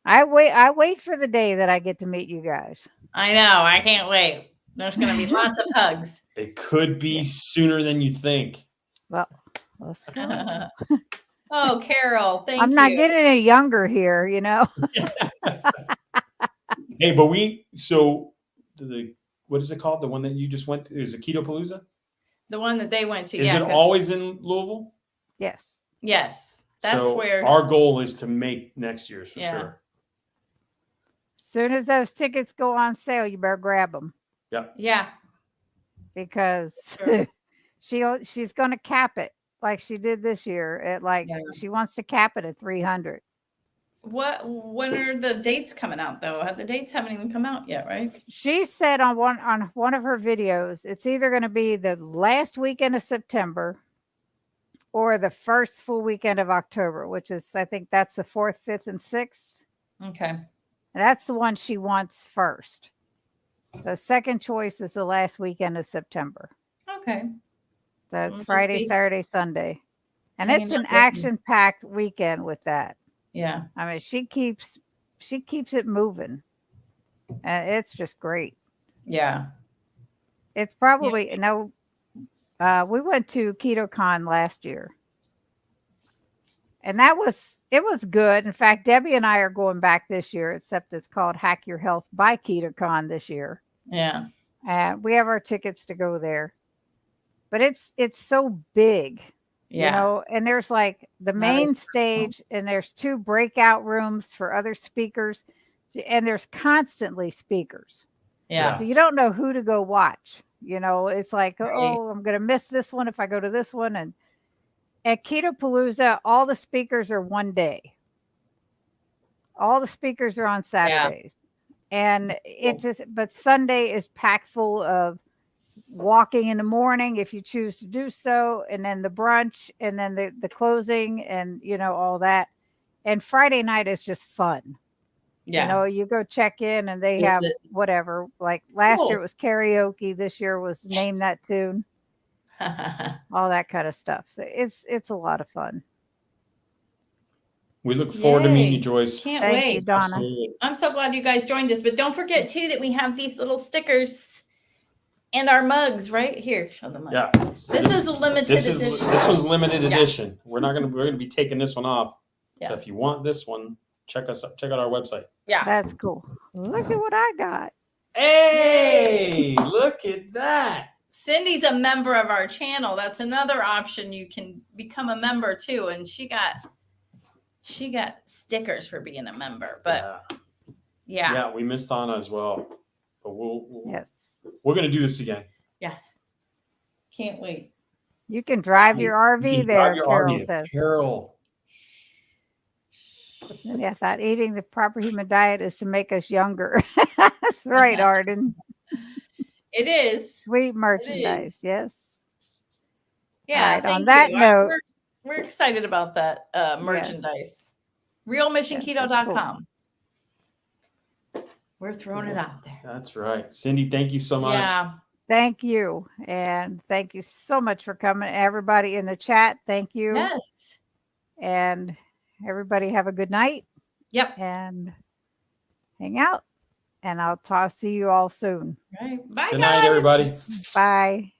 Speaker 2: I wait for the day that I get to meet you guys.
Speaker 1: I know. I can't wait. There's going to be lots of hugs.
Speaker 3: It could be sooner than you think.
Speaker 2: Well, let's go.
Speaker 1: Oh, Carol, thank you.
Speaker 2: I'm not getting any younger here, you know.
Speaker 3: Hey, but what is it called? The one that you just went to is it Keto Palooza?
Speaker 1: The one that they went to.
Speaker 3: Is it always in Louisville?
Speaker 2: Yes.
Speaker 1: Yes. That's where
Speaker 3: our goal is to make next year's for sure.
Speaker 2: As soon as those tickets go on sale, you better grab them.
Speaker 3: Yep.
Speaker 1: Yeah.
Speaker 2: Because she's going to cap it like she did this year at she wants to cap it at 300.
Speaker 1: When are the dates coming out though? The dates haven't even come out yet, right?
Speaker 2: She said on one of her videos, it's either going to be the last weekend of September or the first full weekend of October, which is, I think that's the 4th, 5th, and 6th.
Speaker 1: Okay.
Speaker 2: And that's the one she wants first. So second choice is the last weekend of September.
Speaker 1: Okay.
Speaker 2: So it's Friday, Saturday, Sunday. And it's an action-packed weekend with that.
Speaker 1: Yeah.
Speaker 2: I mean, she keeps it moving. And it's just great.
Speaker 1: Yeah.
Speaker 2: It's probably, we went to KetoCon last year. And it was good. In fact, Debbie and I are going back this year, except it's called Hack Your Health by KetoCon this year.
Speaker 1: Yeah.
Speaker 2: And we have our tickets to go there. But it's so big.
Speaker 1: Yeah.
Speaker 2: You know, and there's like the main stage and there's 2 breakout rooms for other speakers. And there's constantly speakers.
Speaker 1: Yeah.
Speaker 2: So you don't know who to go watch. You know, it's like, oh, I'm going to miss this one if I go to this one. And at Keto Palooza, all the speakers are one day. All the speakers are on Saturdays. Yeah. And but Sunday is packed full of walking in the morning if you choose to do so, and then the brunch, and then the closing, and all that. And Friday night is just fun. Yeah, you go check in and they have whatever, like last year it was karaoke, this year was name that tune, all that kind of stuff. So it's a lot of fun.
Speaker 3: We look forward to meeting you, Joyce.
Speaker 1: Can't wait.
Speaker 2: Thank you, Donna.
Speaker 3: Absolutely.
Speaker 1: I'm so glad you guys joined us, but don't forget too that we have these little stickers and our mugs right here. Show them.
Speaker 3: Yeah.
Speaker 1: This is a limited edition.
Speaker 3: This one's limited edition. We're gonna be taking this one off. Yeah. So if you want this one, check out our website.
Speaker 2: Yeah. That's cool. Look at what I got.
Speaker 3: Hey, look at that.
Speaker 1: Cindy's a member of our channel. That's another option. You can become a member too. And she got stickers for being a member. But yeah,
Speaker 3: we missed Anna as well. But
Speaker 2: yes.
Speaker 3: We're going to do this again.
Speaker 1: Yeah. Can't wait.
Speaker 2: You can drive your RV there, Carol says.
Speaker 3: Carol.
Speaker 2: Yeah, I thought eating the proper human diet is to make us younger. That's right, Arden.
Speaker 1: It is.
Speaker 2: Sweet merchandise, yes.
Speaker 1: Yeah,
Speaker 2: right, on that note.
Speaker 1: We're excited about that merchandise. Yes. RealMissionKeto.com. Cool. We're throwing it out there.
Speaker 3: That's right. Cindy, thank you so much.
Speaker 1: Yeah.
Speaker 2: Thank you. And thank you so much for coming. Everybody in the chat, thank you.
Speaker 1: Yes.
Speaker 2: And everybody have a good night.
Speaker 1: Yep.
Speaker 2: And hang out. And I'll see you all soon.
Speaker 1: Right. Bye,
Speaker 3: Good night, everybody.
Speaker 2: Bye.